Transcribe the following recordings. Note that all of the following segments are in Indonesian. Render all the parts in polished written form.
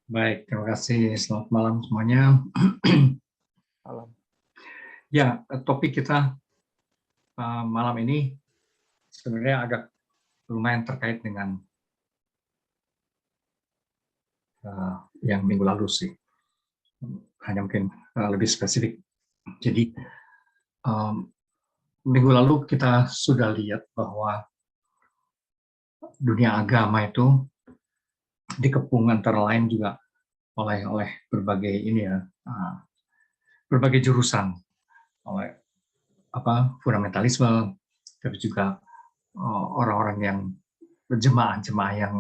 Baik, terima kasih. Selamat malam semuanya. Malam. Ya, topik kita malam ini sebenarnya agak lumayan terkait dengan yang minggu lalu sih. Hanya mungkin lebih spesifik. Jadi, minggu lalu kita sudah lihat bahwa dunia agama itu dikepung antara lain juga oleh berbagai berbagai jurusan, oleh fundamentalisme, tapi juga orang-orang yang jemaah-jemaah yang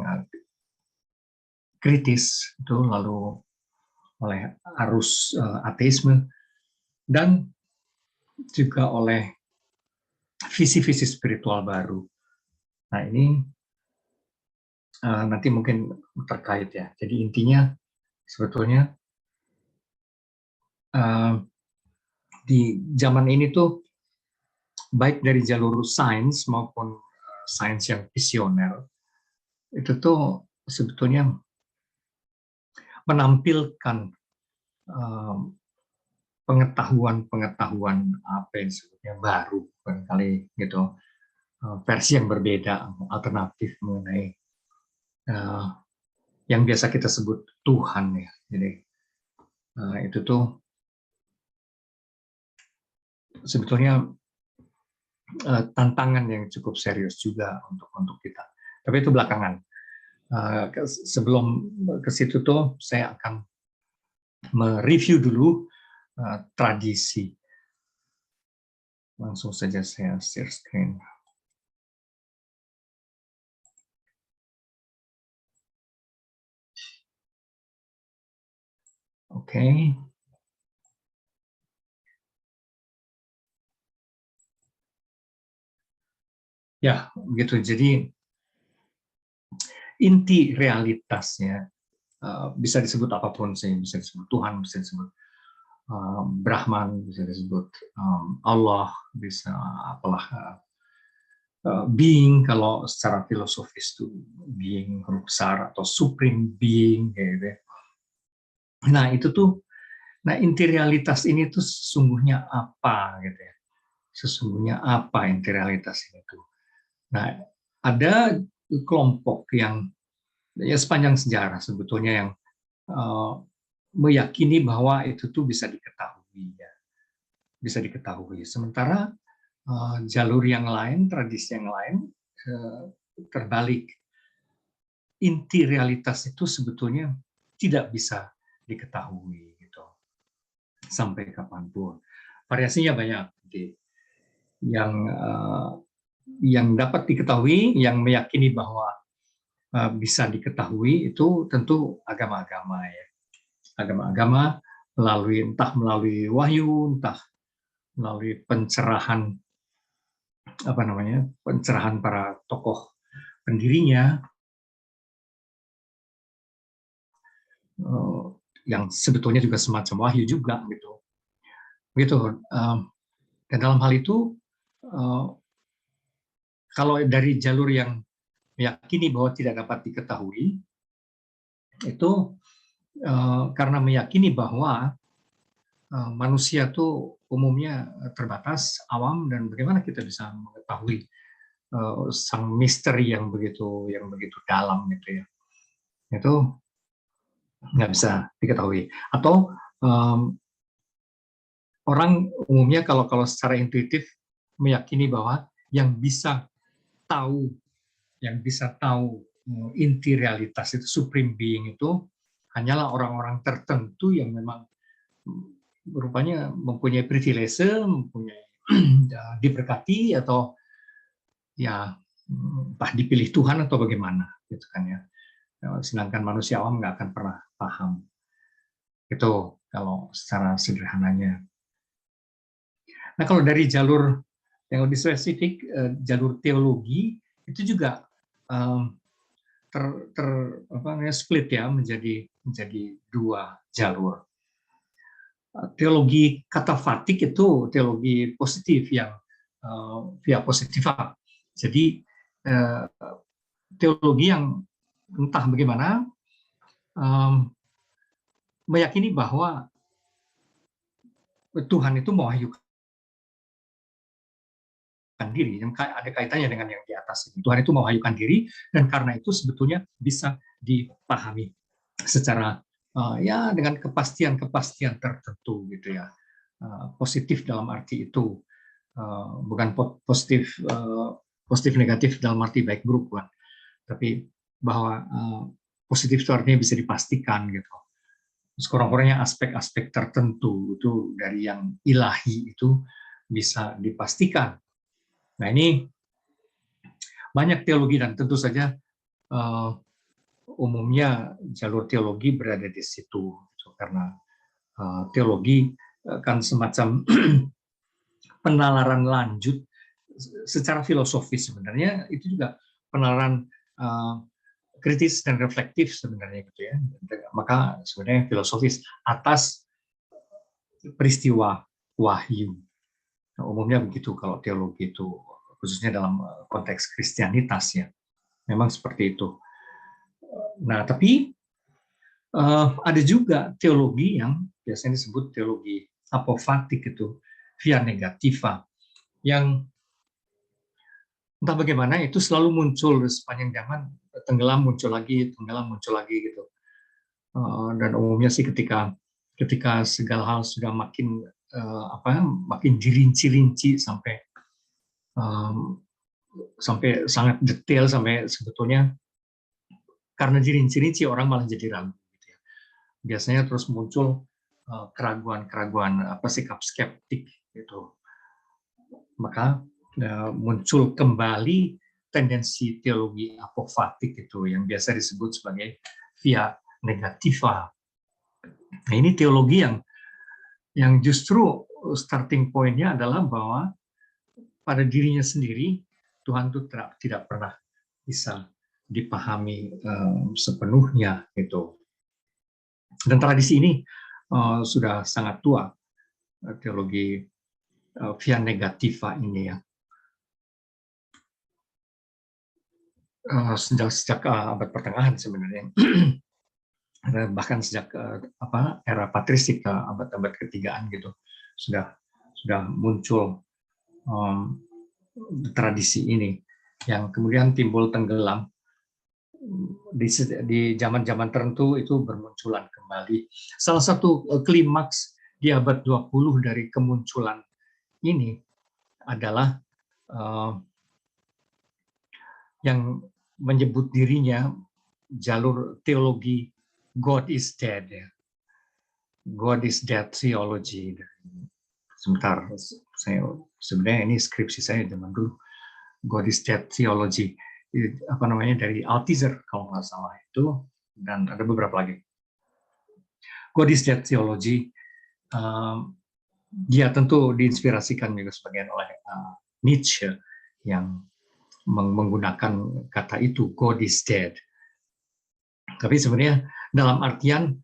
kritis itu, lalu oleh arus ateisme, dan juga oleh visi-visi spiritual baru. Nah, ini nanti mungkin terkait ya. Jadi intinya sebetulnya di zaman ini tuh baik dari jalur sains maupun sains yang visioner itu tuh sebetulnya menampilkan pengetahuan apa yang sebetulnya baru barangkali gitu, versi yang berbeda, alternatif mengenai yang biasa kita sebut Tuhan ya. Jadi itu tuh sebetulnya tantangan yang cukup serius juga untuk kita. Tapi itu belakangan. Sebelum ke situ tuh saya akan mereview dulu tradisi. Langsung saja saya share screen. Oke. Ya, begitu. Jadi inti realitasnya bisa disebut apapun sih, bisa disebut Tuhan, bisa disebut Brahman, bisa disebut Allah, bisa apalah being kalau secara filosofis itu being besar atau supreme being gitu. Nah, itu tuh inti realitas ini tuh sesungguhnya apa gitu ya. Sesungguhnya apa inti realitas ini tuh. Nah, ada kelompok yang ya sepanjang sejarah sebetulnya yang meyakini bahwa itu tuh bisa diketahui ya. Bisa diketahui. Sementara jalur yang lain, tradisi yang lain terbalik. Inti realitas itu sebetulnya tidak bisa diketahui gitu. Sampai kapanpun. Variasinya banyak. Jadi, yang dapat diketahui, yang meyakini bahwa bisa diketahui itu tentu agama-agama ya. Agama-agama entah melalui wahyu, entah melalui pencerahan pencerahan para tokoh pendirinya yang sebetulnya juga semacam wahyu juga gitu. Dan dalam hal itu kalau dari jalur yang meyakini bahwa tidak dapat diketahui itu karena meyakini bahwa manusia itu umumnya terbatas, awam, dan bagaimana kita bisa mengetahui sang misteri yang begitu dalam gitu ya. Itu nggak bisa diketahui. Atau orang umumnya kalau secara intuitif meyakini bahwa yang bisa tahu inti realitas itu, supreme being itu hanyalah orang-orang tertentu yang memang rupanya mempunyai privilege, mempunyai diberkati, atau ya entah dipilih Tuhan atau bagaimana gitu kan ya. Sedangkan manusia awam nggak akan pernah paham. Itu kalau secara sederhananya. Nah, kalau dari jalur yang lebih spesifik, jalur teologi itu juga split ya menjadi dua jalur. Teologi katafatik itu teologi positif yang via positiva. Jadi teologi yang entah bagaimana meyakini bahwa Tuhan itu mewahyukan diri, yang ada kaitannya dengan yang di atas ini. Tuhan itu mewahyukan diri, dan karena itu sebetulnya bisa dipahami secara ya dengan kepastian tertentu gitu ya. Positif dalam arti itu, bukan positif negatif dalam arti baik buruk, bukan, tapi bahwa positif itu artinya bisa dipastikan gitu. Sekurang-kurangnya aspek-aspek tertentu itu dari yang ilahi itu bisa dipastikan. Nah, ini banyak teologi, dan tentu saja umumnya jalur teologi berada di situ, karena teologi kan semacam penalaran lanjut secara filosofis sebenarnya, itu juga penalaran kritis dan reflektif sebenarnya gitu ya. Maka sebenarnya filosofis atas peristiwa wahyu. Nah, umumnya begitu kalau teologi itu, khususnya dalam konteks Kristianitas ya. Memang seperti itu. Nah, tapi ada juga teologi yang biasanya disebut teologi apofatik, itu via negativa, yang entah bagaimana itu selalu muncul sepanjang zaman, tenggelam muncul lagi gitu. Dan umumnya sih ketika segala hal sudah makin makin dirinci-rinci sampai sangat detail, sampai sebetulnya karena dirinci-rinci orang malah jadi ragu gitu ya. Biasanya terus muncul keraguan-keraguan, sikap skeptik gitu. Maka muncul kembali tendensi teologi apofatik itu yang biasa disebut sebagai via negativa. Nah, ini teologi yang justru starting point-nya adalah bahwa pada dirinya sendiri Tuhan itu tidak pernah bisa dipahami sepenuhnya gitu. Dan tradisi ini sudah sangat tua, teologi via negativa ini ya. Sejak abad pertengahan sebenarnya. Bahkan sejak era patristik, abad-abad ketigaan gitu, sudah muncul tradisi ini yang kemudian timbul tenggelam di zaman-zaman tertentu, itu bermunculan kembali. Salah satu klimaks di abad 20 dari kemunculan ini adalah yang menyebut dirinya jalur teologi God is dead ya. God is dead theology. Sebentar, sebenarnya ini skripsi saya zaman dulu. God is dead theology, dari Althusser kalau nggak salah itu, dan ada beberapa lagi. God is dead theology, dia tentu diinspirasikan juga sebagian oleh Nietzsche yang menggunakan kata itu, God is dead. Tapi sebenarnya dalam artian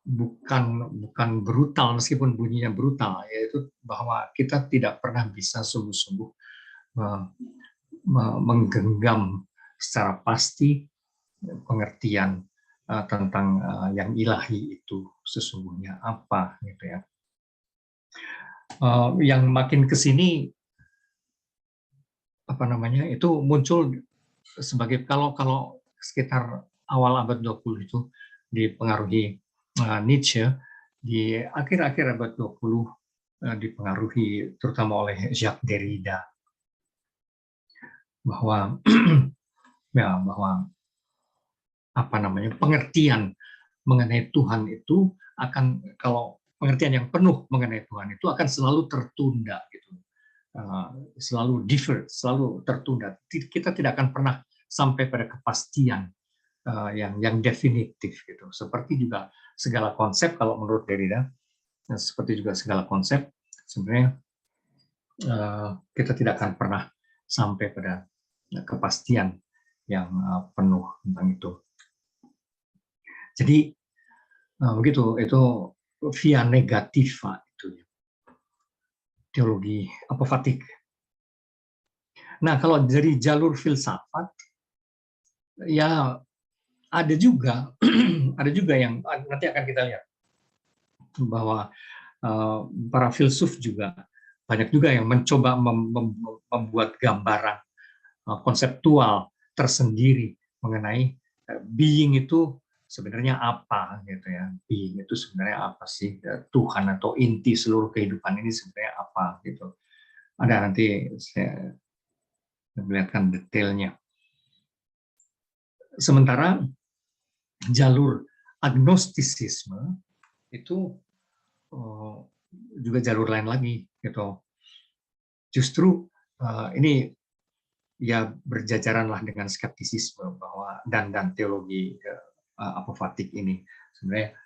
bukan brutal, meskipun bunyinya brutal, yaitu bahwa kita tidak pernah bisa sungguh-sungguh menggenggam secara pasti pengertian tentang yang ilahi itu sesungguhnya apa gitu ya. Yang makin ke sini itu muncul sebagai, kalau sekitar awal abad 20 itu dipengaruhi Nietzsche, di akhir-akhir abad 20 dipengaruhi terutama oleh Jacques Derrida, bahwa pengertian mengenai Tuhan itu kalau pengertian yang penuh mengenai Tuhan itu akan selalu tertunda gitu. Selalu deferred, selalu tertunda. Kita tidak akan pernah sampai pada kepastian yang definitif gitu. Seperti juga segala konsep, kalau menurut Derrida, seperti juga segala konsep, sebenarnya kita tidak akan pernah sampai pada kepastian yang penuh tentang itu. Jadi begitu, itu via negativa itu teologi apofatik. Nah, kalau dari jalur filsafat, ya ada juga ada juga yang nanti akan kita lihat bahwa para filsuf juga banyak juga yang mencoba membuat gambaran konseptual tersendiri mengenai being itu sebenarnya apa gitu ya. Being itu sebenarnya apa sih? Tuhan atau inti seluruh kehidupan ini sebenarnya apa gitu. Ada, nanti saya melihatkan detailnya. Sementara jalur agnostisisme itu juga jalur lain lagi gitu. Justru ini ya berjajaranlah dengan skeptisisme bahwa dan teologi apofatik ini sebenarnya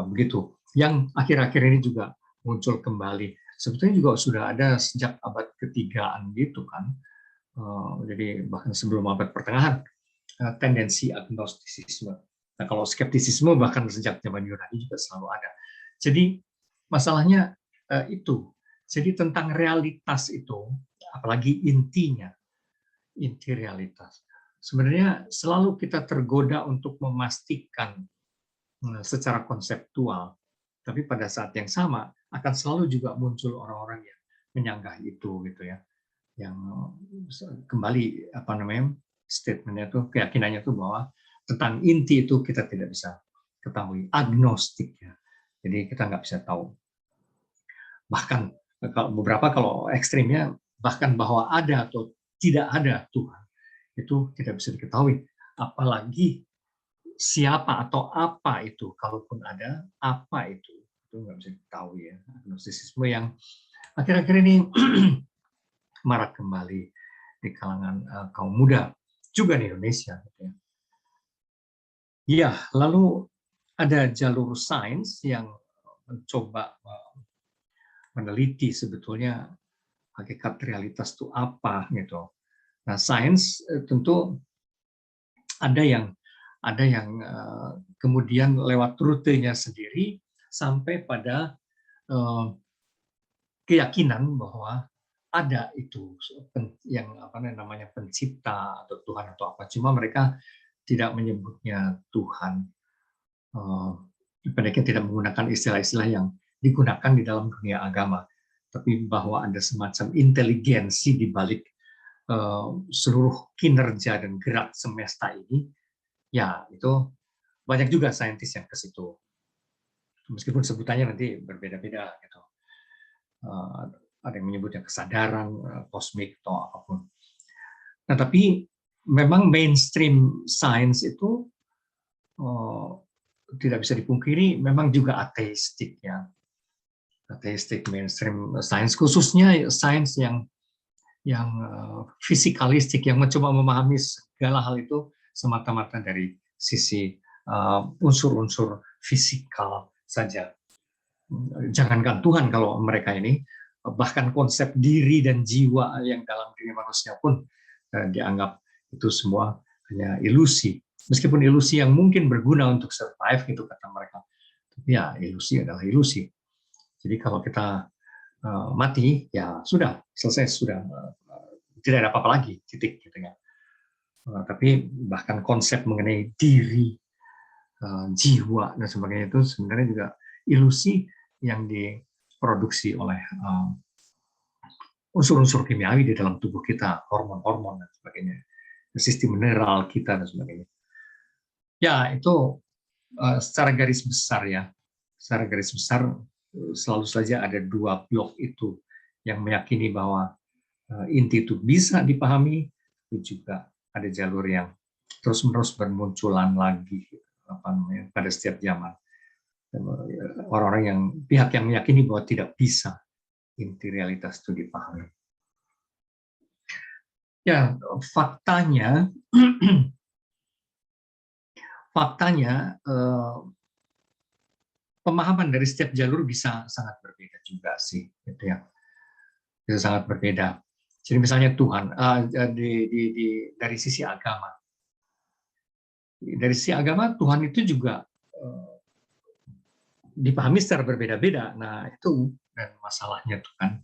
begitu. Yang akhir-akhir ini juga muncul kembali. Sebetulnya juga sudah ada sejak abad ketigaan gitu kan. Jadi bahkan sebelum abad pertengahan tendensi agnostisisme. Nah, kalau skeptisisme bahkan sejak zaman Yunani juga selalu ada. Jadi masalahnya itu. Jadi tentang realitas itu, apalagi intinya, inti realitas. Sebenarnya selalu kita tergoda untuk memastikan secara konseptual, tapi pada saat yang sama akan selalu juga muncul orang-orang yang menyanggah itu gitu ya, yang kembali apa namanya statementnya tuh, keyakinannya tuh bahwa tentang inti itu kita tidak bisa ketahui, agnostik ya, jadi kita nggak bisa tahu. Bahkan kalau ekstrimnya bahkan bahwa ada atau tidak ada Tuhan itu tidak bisa diketahui, apalagi siapa atau apa itu, kalaupun ada apa itu nggak bisa diketahui ya. Agnostisisme yang akhir-akhir ini marak kembali di kalangan kaum muda juga di Indonesia gitu ya. Ya, lalu ada jalur sains yang mencoba meneliti sebetulnya hakikat realitas itu apa gitu. Nah, sains tentu ada yang kemudian lewat rutenya sendiri sampai pada keyakinan bahwa ada itu yang apa namanya pencipta atau Tuhan atau apa. Cuma mereka tidak menyebutnya Tuhan. Mereka tidak menggunakan istilah-istilah yang digunakan di dalam dunia agama, tapi bahwa ada semacam inteligensi di balik seluruh kinerja dan gerak semesta ini, ya itu banyak juga saintis yang ke situ. Meskipun sebutannya nanti berbeda-beda gitu. Ada yang menyebutnya kesadaran kosmik atau apapun. Nah, tapi memang mainstream science itu tidak bisa dipungkiri memang juga ateistik ya. Ateistik mainstream science, khususnya sains yang fisikalistik, yang mencoba memahami segala hal itu semata-mata dari sisi unsur-unsur fisikal saja. Jangankan Tuhan, kalau mereka ini bahkan konsep diri dan jiwa yang dalam diri manusia pun dianggap itu semua hanya ilusi. Meskipun ilusi yang mungkin berguna untuk survive gitu kata mereka. Tapi ya ilusi adalah ilusi. Jadi kalau kita mati ya sudah selesai, sudah tidak ada apa-apa lagi, titik gitu ya. Tapi bahkan konsep mengenai diri, jiwa dan sebagainya itu sebenarnya juga ilusi yang diproduksi oleh unsur-unsur kimiawi di dalam tubuh kita, hormon-hormon dan sebagainya, sistem mineral kita dan sebagainya. Ya itu secara garis besar ya, secara garis besar selalu saja ada dua blok itu yang meyakini bahwa inti itu bisa dipahami, tapi juga ada jalur yang terus-menerus bermunculan lagi apa namanya, pada setiap zaman. Orang-orang yang pihak yang meyakini bahwa tidak bisa inti realitas itu dipahami. Ya, faktanya pemahaman dari setiap jalur bisa sangat berbeda juga sih, gitu ya. Bisa sangat berbeda. Jadi misalnya Tuhan dari sisi agama. Dari sisi agama Tuhan itu juga dipahami secara berbeda-beda. Nah, itu dan masalahnya tuh kan,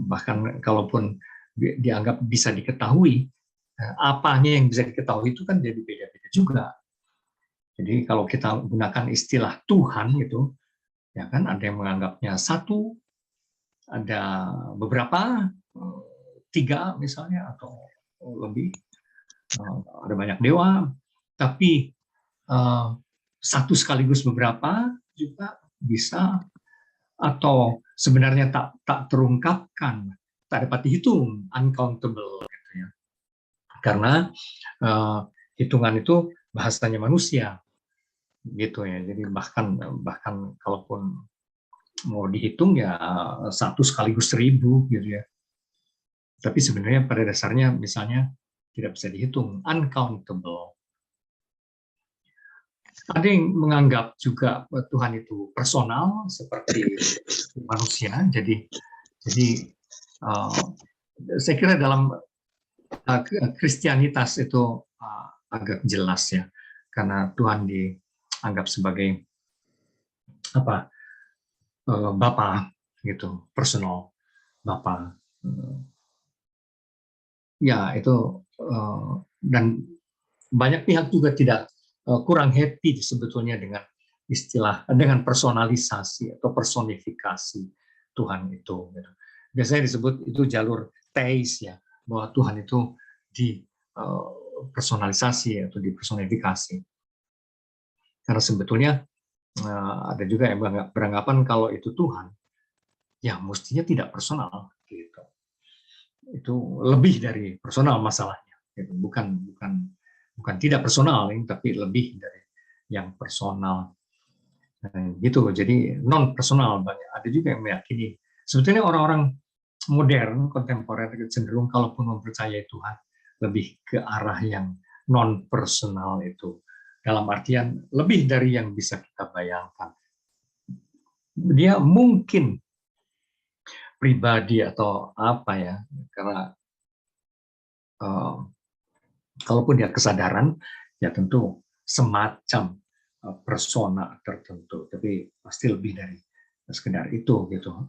bahkan kalaupun dianggap bisa diketahui, apanya yang bisa diketahui itu kan jadi beda-beda juga. Jadi kalau kita gunakan istilah Tuhan gitu, ya kan ada yang menganggapnya satu, ada beberapa, tiga misalnya atau lebih, ada banyak dewa, tapi satu sekaligus beberapa juga bisa, atau sebenarnya tak terungkapkan, tak dapat dihitung, uncountable gitu ya. Karena hitungan itu bahasanya manusia gitu ya. Jadi bahkan kalaupun mau dihitung ya satu sekaligus 1000 gitu ya. Tapi sebenarnya pada dasarnya misalnya tidak bisa dihitung, uncountable. Ada yang menganggap juga Tuhan itu personal seperti manusia. Jadi saya kira dalam Kristianitas itu agak jelas ya, karena Tuhan dianggap sebagai apa, Bapa gitu, personal Bapa. Ya itu, dan banyak pihak juga tidak kurang happy sebetulnya dengan dengan personalisasi atau personifikasi Tuhan itu. Gitu. Biasanya disebut itu jalur teis ya, bahwa Tuhan itu personalisasi atau dipersonifikasi. Karena sebetulnya ada juga yang beranggapan kalau itu Tuhan, ya mestinya tidak personal gitu. Itu lebih dari personal masalahnya, gitu. bukan tidak personal, tapi lebih dari yang personal. Gitu. Jadi non personal banyak. Ada juga yang meyakini sebetulnya orang-orang modern kontemporer cenderung kalaupun mempercayai Tuhan lebih ke arah yang non personal itu. Dalam artian lebih dari yang bisa kita bayangkan. Dia mungkin pribadi atau apa ya, karena kalaupun dia kesadaran, ya tentu semacam persona tertentu, tapi pasti lebih dari sekedar itu gitu.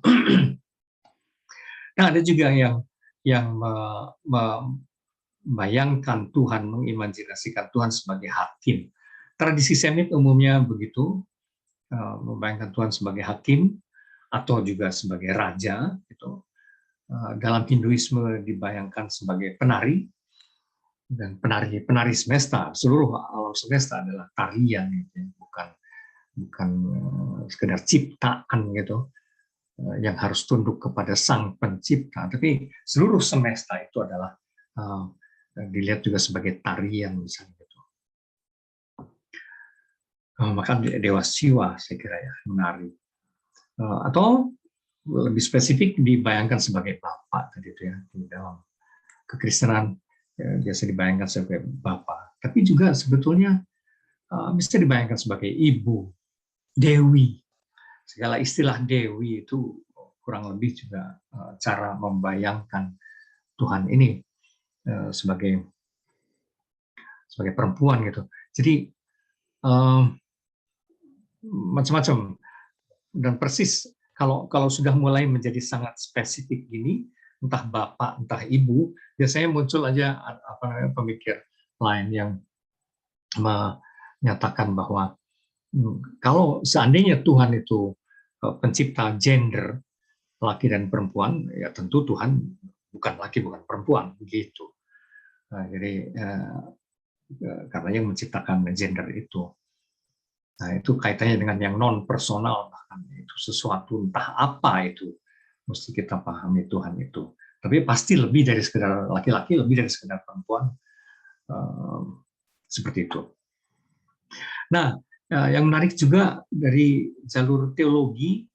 Nah, ada juga yang membayangkan Tuhan, mengimajinasikan Tuhan sebagai hakim. Tradisi Semit umumnya begitu, membayangkan Tuhan sebagai hakim atau juga sebagai raja. Gitu. Dalam Hinduisme dibayangkan sebagai penari, dan penari semesta, seluruh alam semesta adalah tarian gitu, bukan sekedar ciptaan gitu yang harus tunduk kepada sang pencipta, tapi seluruh semesta itu adalah dilihat juga sebagai tarian misalnya gitu. Maka dewa Siwa saya kira ya menari, atau lebih spesifik dibayangkan sebagai Bapa tadi itu ya, di dalam kekristenan biasa dibayangkan sebagai Bapa, tapi juga sebetulnya bisa dibayangkan sebagai ibu, dewi. Segala istilah dewi itu kurang lebih juga cara membayangkan Tuhan ini sebagai perempuan gitu. Jadi macam-macam, dan persis kalau sudah mulai menjadi sangat spesifik gini, entah bapak entah ibu, biasanya muncul aja pemikir lain yang menyatakan bahwa kalau seandainya Tuhan itu pencipta gender laki dan perempuan, ya tentu Tuhan bukan laki bukan perempuan begitu. Jadi karena yang menciptakan gender itu. Nah, itu kaitannya dengan yang non personal, bahkan itu sesuatu entah apa itu mesti kita pahami Tuhan itu. Tapi pasti lebih dari sekedar laki-laki, lebih dari sekedar perempuan, seperti itu. Nah, yang menarik juga dari jalur teologi,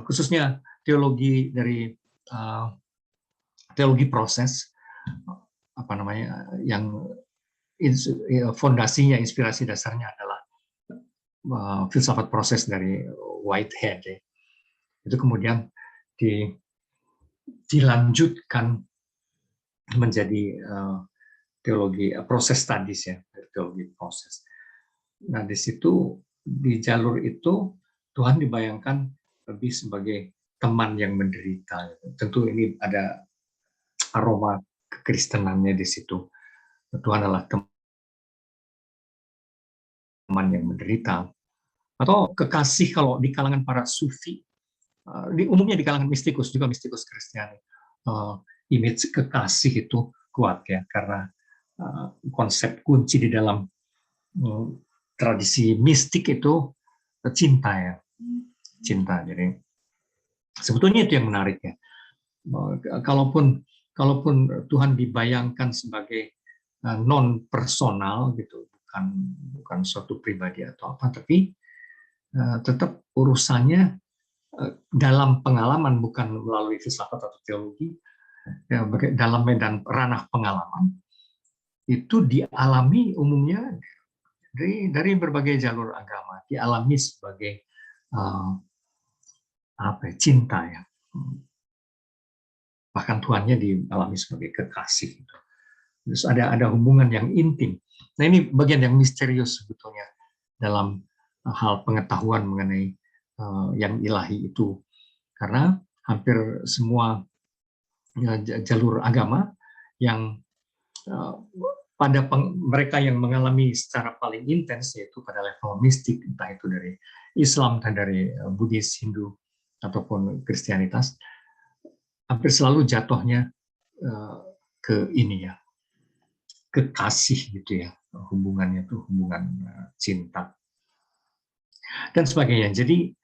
khususnya teologi dari teologi proses, apa namanya, yang fondasinya, inspirasi dasarnya adalah filsafat proses dari Whitehead. Ya. Itu kemudian dilanjutkan menjadi teologi proses studies ya, teologi proses. Nah, di situ di jalur itu Tuhan dibayangkan lebih sebagai teman yang menderita. Tentu ini ada aroma kekristenannya di situ. Tuhan adalah teman teman yang menderita, atau kekasih kalau di kalangan para sufi, umumnya di kalangan mistikus, juga mistikus Kristiani, image kekasih itu kuat ya, karena konsep kunci di dalam tradisi mistik itu cinta ya, cinta. Jadi sebetulnya itu yang menarik ya. Kalaupun Tuhan dibayangkan sebagai non personal gitu, bukan suatu pribadi atau apa, tapi tetap urusannya dalam pengalaman, bukan melalui filsafat atau teologi, ya, dalam medan ranah pengalaman itu dialami umumnya dari berbagai jalur agama, dialami sebagai cinta ya. Bahkan Tuhannya dialami sebagai kekasih. Terus ada hubungan yang intim. Nah, ini bagian yang misterius sebetulnya dalam hal pengetahuan mengenai yang ilahi itu, karena hampir semua jalur agama yang pada mereka yang mengalami secara paling intens, yaitu pada level mistik, entah itu dari Islam, entah dari Buddhis, Hindu, ataupun Kristianitas, hampir selalu jatuhnya ke ini ya, kekasih gitu ya, hubungannya itu hubungan cinta dan sebagainya. Jadi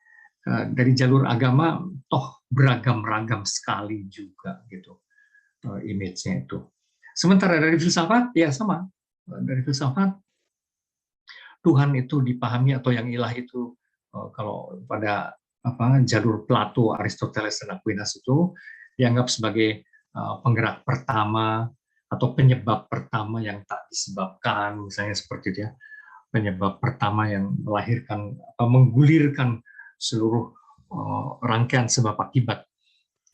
dari jalur agama toh beragam-ragam sekali juga gitu image-nya itu. Sementara dari filsafat ya sama. Dari filsafat Tuhan itu dipahami, atau yang ilahi itu kalau pada jalur Plato, Aristoteles, dan Aquinas itu dianggap sebagai penggerak pertama atau penyebab pertama yang tak disebabkan, misalnya seperti itu ya, penyebab pertama yang melahirkan, menggulirkan seluruh rangkaian sebab akibat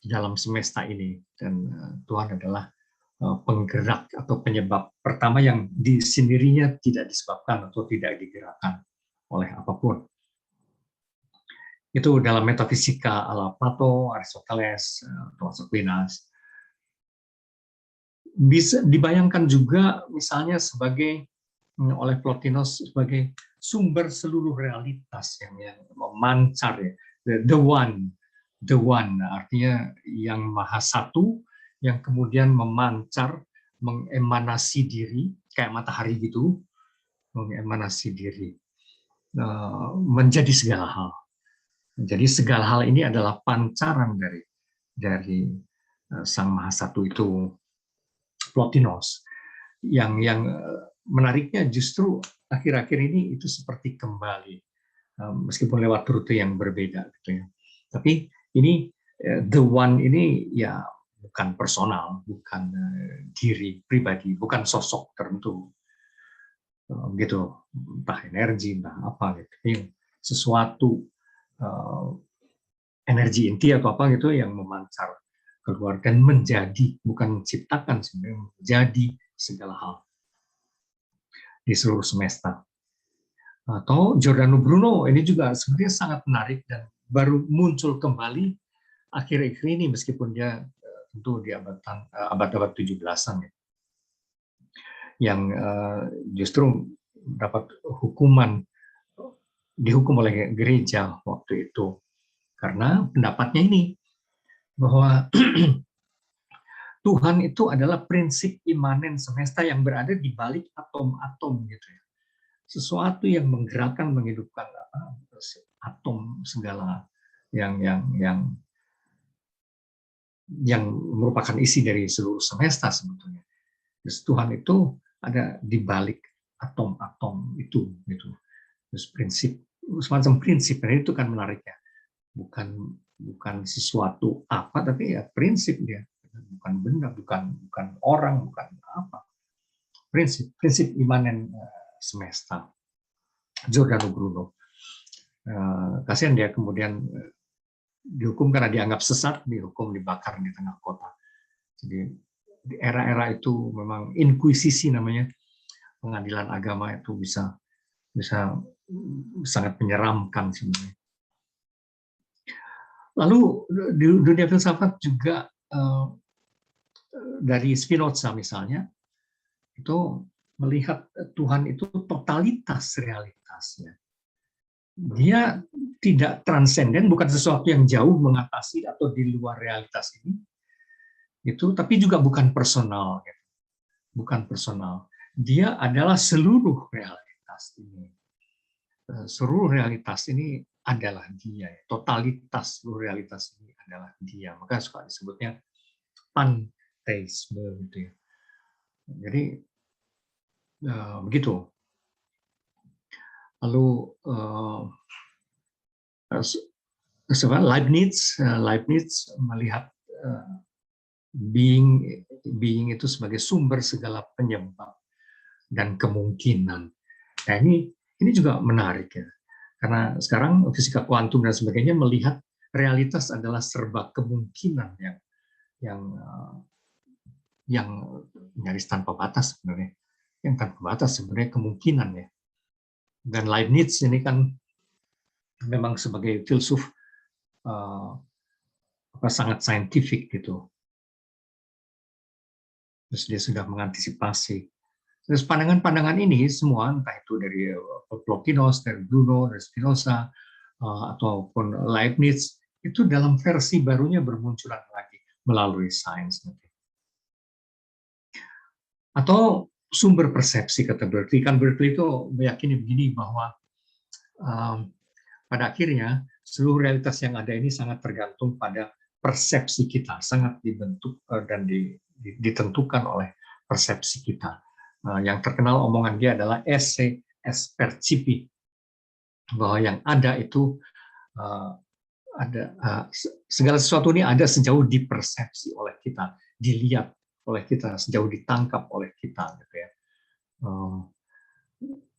di dalam semesta ini, dan Tuhan adalah penggerak atau penyebab pertama yang di sendirinya tidak disebabkan atau tidak digerakkan oleh apapun. Itu dalam metafisika ala Plato, Aristoteles, Thomas Aquinas. Bisa dibayangkan juga misalnya sebagai oleh Plotinus sebagai sumber seluruh realitas yang memancar ya, the one artinya yang maha satu, yang kemudian memancar, mengemanasi diri kayak matahari gitu, mengemanasi diri menjadi segala hal. Jadi segala hal ini adalah pancaran dari Sang Maha Satu itu, Plotinus. Yang menariknya justru akhir-akhir ini itu seperti kembali, meskipun lewat rute yang berbeda gitu ya. Tapi ini the one ini ya bukan personal, bukan diri pribadi, bukan sosok tertentu gitu, entah energi, entah apa gitu. Ini sesuatu energi inti atau apa gitu yang memancar keluar dan menjadi, bukan menciptakan sebenarnya, menjadi segala hal di seluruh semesta. Atau Giordano Bruno, ini juga sebenarnya sangat menarik dan baru muncul kembali akhir-akhir ini, meskipun dia tentu di abad-abad 17-an ya, yang justru dapat dihukum oleh gereja waktu itu karena pendapatnya ini, bahwa Tuhan itu adalah prinsip imanen semesta yang berada di balik atom-atom gitu ya. Sesuatu yang menggerakkan, menghidupkan atom segala yang merupakan isi dari seluruh semesta sebetulnya. Terus Tuhan itu ada di balik atom-atom itu gitu. Terus prinsip, semacam prinsip, dan itu kan menariknya. Bukan sesuatu apa, tapi ya prinsip dia. Bukan benda, bukan orang, bukan apa. Prinsip imanen semesta. Giordano Bruno. Kasihan dia kemudian dihukum karena dianggap sesat, dihukum dibakar di tengah kota. Jadi di era-era itu memang inkuisisi namanya, pengadilan agama itu bisa sangat menyeramkan sebenarnya. Lalu di dunia filsafat juga dari Spinoza misalnya, itu melihat Tuhan itu totalitas realitas. realitas. Ya. Dia tidak transenden, bukan sesuatu yang jauh mengatasi atau di luar realitas ini. Itu, tapi juga bukan personal. Ya. Bukan personal. Dia adalah seluruh realitas ini. Seluruh realitas ini adalah dia. Totalitas seluruh realitas ini adalah dia. Maka suka disebutnya pantheisme gitu ya. Jadi begitu. Lalu Leibniz melihat being itu sebagai sumber segala penyebab dan kemungkinan. Nah ini juga menarik ya, karena sekarang fisika kuantum dan sebagainya melihat realitas adalah serba kemungkinan yang nyaris tanpa batas sebenarnya, yang tanpa batas sebenarnya kemungkinan ya. Dan Leibniz ini kan memang sebagai filsuf sangat saintifik gitu. Terus dia sudah mengantisipasi. Terus pandangan-pandangan ini semua, entah itu dari Plotinus, dari Bruno, dari Spinoza, ataupun Leibniz, itu dalam versi barunya bermunculan lagi melalui sains. Atau sumber persepsi, kata Berkeley. Kan Berkeley itu meyakini begini, bahwa pada akhirnya seluruh realitas yang ada ini sangat tergantung pada persepsi kita, sangat dibentuk dan ditentukan oleh persepsi kita. Yang terkenal omongan dia adalah esse est percipi, bahwa yang ada itu segala sesuatu ini ada sejauh dipersepsi oleh kita, dilihat oleh kita, sejauh ditangkap oleh kita, gitu ya.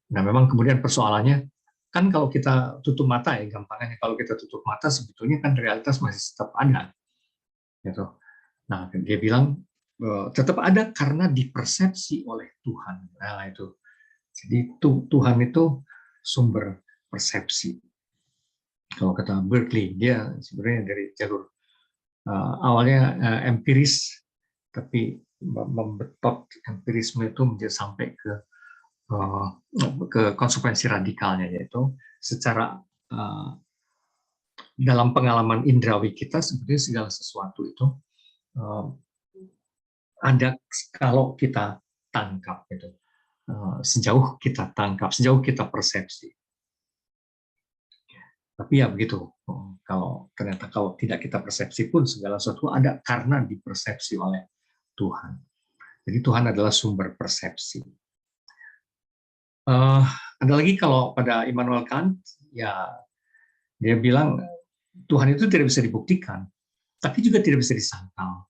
Nah, memang kemudian persoalannya kan kalau kita tutup mata ya, gampangnya kalau kita tutup mata sebetulnya kan realitas masih tetap ada, gitu. Nah, dia bilang tetap ada karena dipersepsi oleh Tuhan. Nah, itu. Jadi Tuhan itu sumber persepsi. Kalau kata Berkeley, dia sebenarnya dari jalur awalnya empiris, tapi membetot empirisme itu menjadi sampai ke konsekuensi radikalnya, yaitu secara dalam pengalaman indrawi kita sebetulnya segala sesuatu itu ada kalau kita tangkap, gitu. Sejauh kita tangkap, sejauh kita persepsi. Tapi ya begitu, kalau ternyata kalau tidak kita persepsi pun segala sesuatu ada karena dipersepsi oleh Tuhan. Jadi Tuhan adalah sumber persepsi. Ada lagi kalau pada Immanuel Kant, ya dia bilang Tuhan itu tidak bisa dibuktikan, tapi juga tidak bisa disangkal.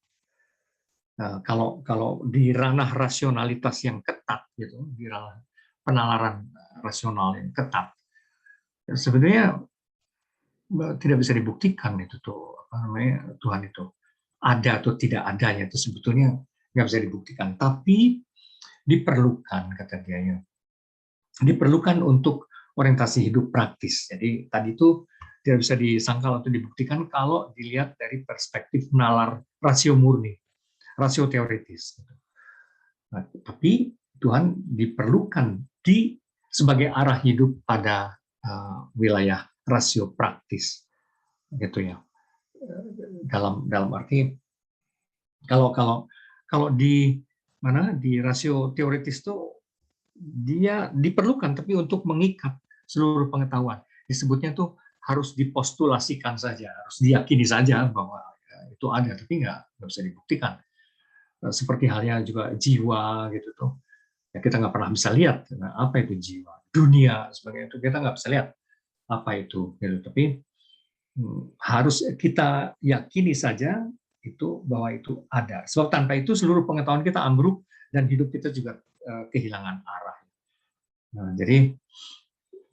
Kalau di ranah rasionalitas yang ketat, gitu, di ranah penalaran rasional yang ketat, sebenarnya tidak bisa dibuktikan itu tuh, apa namanya, Tuhan itu ada atau tidak adanya itu sebetulnya nggak bisa dibuktikan, tapi diperlukan, kata dia ya, diperlukan untuk orientasi hidup praktis. Jadi tadi itu tidak bisa disangkal atau dibuktikan kalau dilihat dari perspektif nalar rasio murni, rasio teoritis. Nah, tapi Tuhan diperlukan sebagai arah hidup pada wilayah rasio praktis, gitu ya. Dalam arti kalau di rasio teoritis itu dia diperlukan, tapi untuk mengikat seluruh pengetahuan disebutnya tuh harus dipostulasikan saja, harus diyakini saja bahwa itu ada, tapi nggak bisa dibuktikan. Seperti halnya juga jiwa gitu tuh, ya kita nggak pernah bisa lihat apa itu jiwa, dunia sebagainya itu kita nggak bisa lihat apa itu, gitu. Tapi harus kita yakini saja itu bahwa itu ada. Sebab tanpa itu seluruh pengetahuan kita ambruk dan hidup kita juga kehilangan arah. Nah, jadi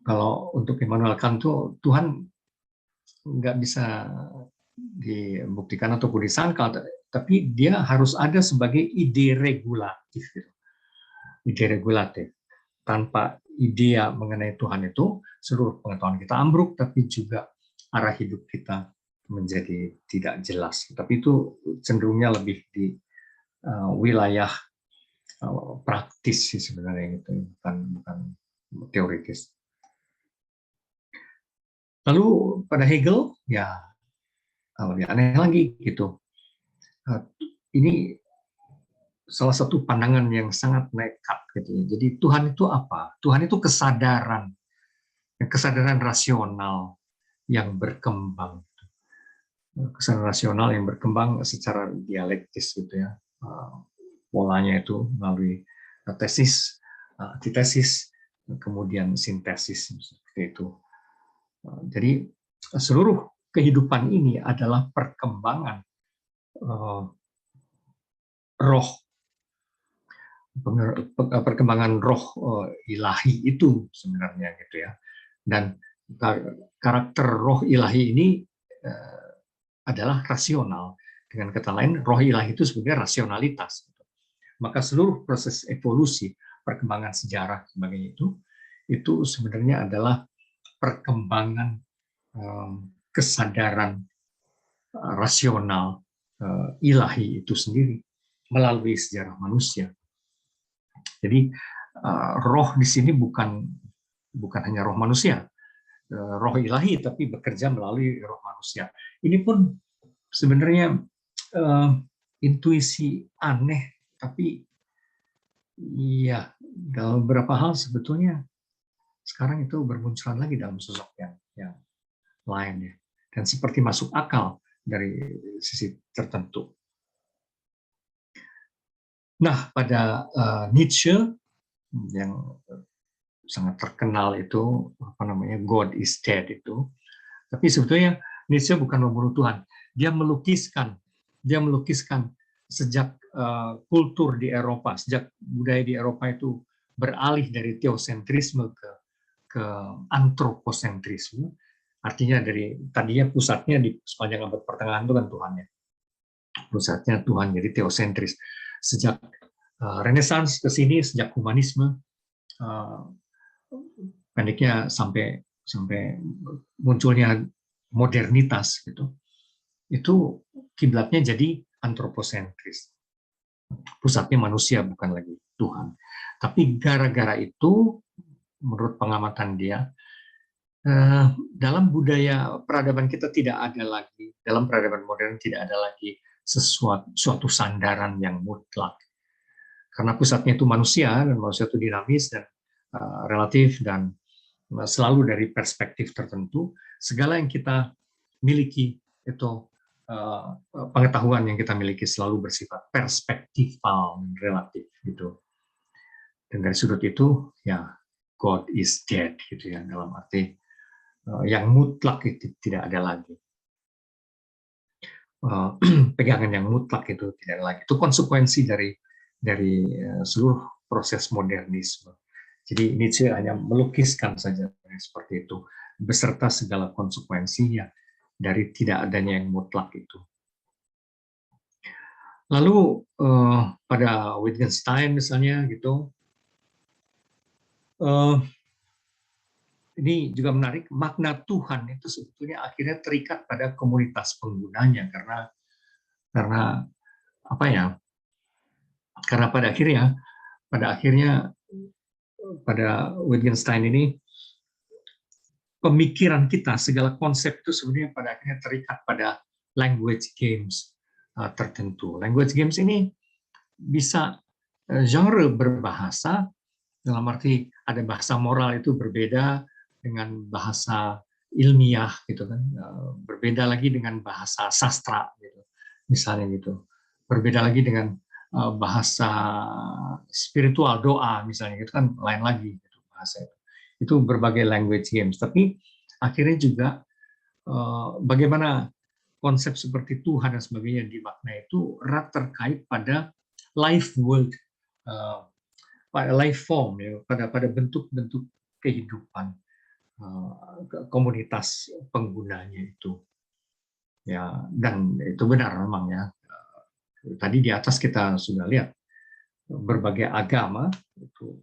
kalau untuk Immanuel Kant tuh Tuhan nggak bisa dibuktikan ataupun disangkal, tapi dia harus ada sebagai ide regulatif. Gitu. Ide regulatif. Tanpa ide mengenai Tuhan itu, seluruh pengetahuan kita ambruk, tapi juga arah hidup kita menjadi tidak jelas. Tapi itu cenderungnya lebih di wilayah praktis sih sebenarnya, gitu, bukan teoritis. Lalu pada Hegel, ya lebih aneh lagi gitu. Ini salah satu pandangan yang sangat nekat gitu ya. Jadi Tuhan itu apa? Tuhan itu kesadaran rasional yang berkembang. Kesadaran rasional yang berkembang secara dialektis gitu ya. Polanya itu melalui tesis, antitesis, kemudian sintesis seperti itu. Jadi seluruh kehidupan ini adalah perkembangan roh, perkembangan roh ilahi itu sebenarnya gitu ya. Dan karakter roh ilahi ini adalah rasional. Dengan kata lain, roh ilahi itu sebenarnya rasionalitas. Maka seluruh proses evolusi, perkembangan sejarah sebagainya itu sebenarnya adalah perkembangan kesadaran rasional ilahi itu sendiri melalui sejarah manusia. Jadi roh di sini bukan hanya roh manusia, roh ilahi, tapi bekerja melalui roh manusia. Ini pun sebenarnya intuisi aneh, tapi iya dalam beberapa hal sebetulnya sekarang itu bermunculan lagi dalam sosok yang lain ya, dan seperti masuk akal dari sisi tertentu. Nah, pada Nietzsche yang sangat terkenal itu God is dead itu, tapi sebetulnya Nietzsche bukan membunuh Tuhan, dia melukiskan sejak kultur di Eropa, sejak budaya di Eropa itu beralih dari teosentrisme ke antroposentrisme, artinya dari tadinya pusatnya di sepanjang abad pertengahan itu kan Tuhan ya, pusatnya Tuhan, jadi teosentris. Sejak Renaissance ke sini, sejak humanisme, pendeknya sampai munculnya modernitas gitu, itu kiblatnya jadi antroposentris, pusatnya manusia bukan lagi Tuhan. Tapi gara-gara itu, menurut pengamatan dia, dalam budaya peradaban kita tidak ada lagi, dalam peradaban modern tidak ada lagi suatu sandaran yang mutlak. Karena pusatnya itu manusia, dan manusia itu dinamis dan relatif, dan selalu dari perspektif tertentu. Segala yang kita miliki itu, pengetahuan yang kita miliki selalu bersifat perspektifal, relatif gitu. Dan dari sudut itu, ya God is dead gitu ya, dalam arti yang mutlak itu tidak ada lagi. Pegangan yang mutlak itu tidak ada lagi. Itu konsekuensi dari seluruh proses modernisme. Jadi Nietzsche hanya melukiskan saja seperti itu, beserta segala konsekuensinya dari tidak adanya yang mutlak itu. Lalu pada Wittgenstein misalnya gitu, ini juga menarik, makna Tuhan itu sebetulnya akhirnya terikat pada komunitas penggunanya, karena apa ya? Karena pada akhirnya pada Wittgenstein ini pemikiran kita, segala konsep itu sebenarnya pada akhirnya terikat pada language games tertentu. Language games ini bisa genre berbahasa, dalam arti ada bahasa moral itu berbeda dengan bahasa ilmiah gitu kan, berbeda lagi dengan bahasa sastra gitu, misalnya gitu, berbeda lagi dengan bahasa spiritual, doa misalnya gitu kan, lain lagi gitu bahasa itu berbagai language games. Tapi akhirnya juga bagaimana konsep seperti Tuhan dan sebagainya dimaknai itu erat terkait pada life world, pada life form ya, pada bentuk-bentuk kehidupan komunitas penggunanya itu ya. Dan itu benar memang ya, tadi di atas kita sudah lihat berbagai agama itu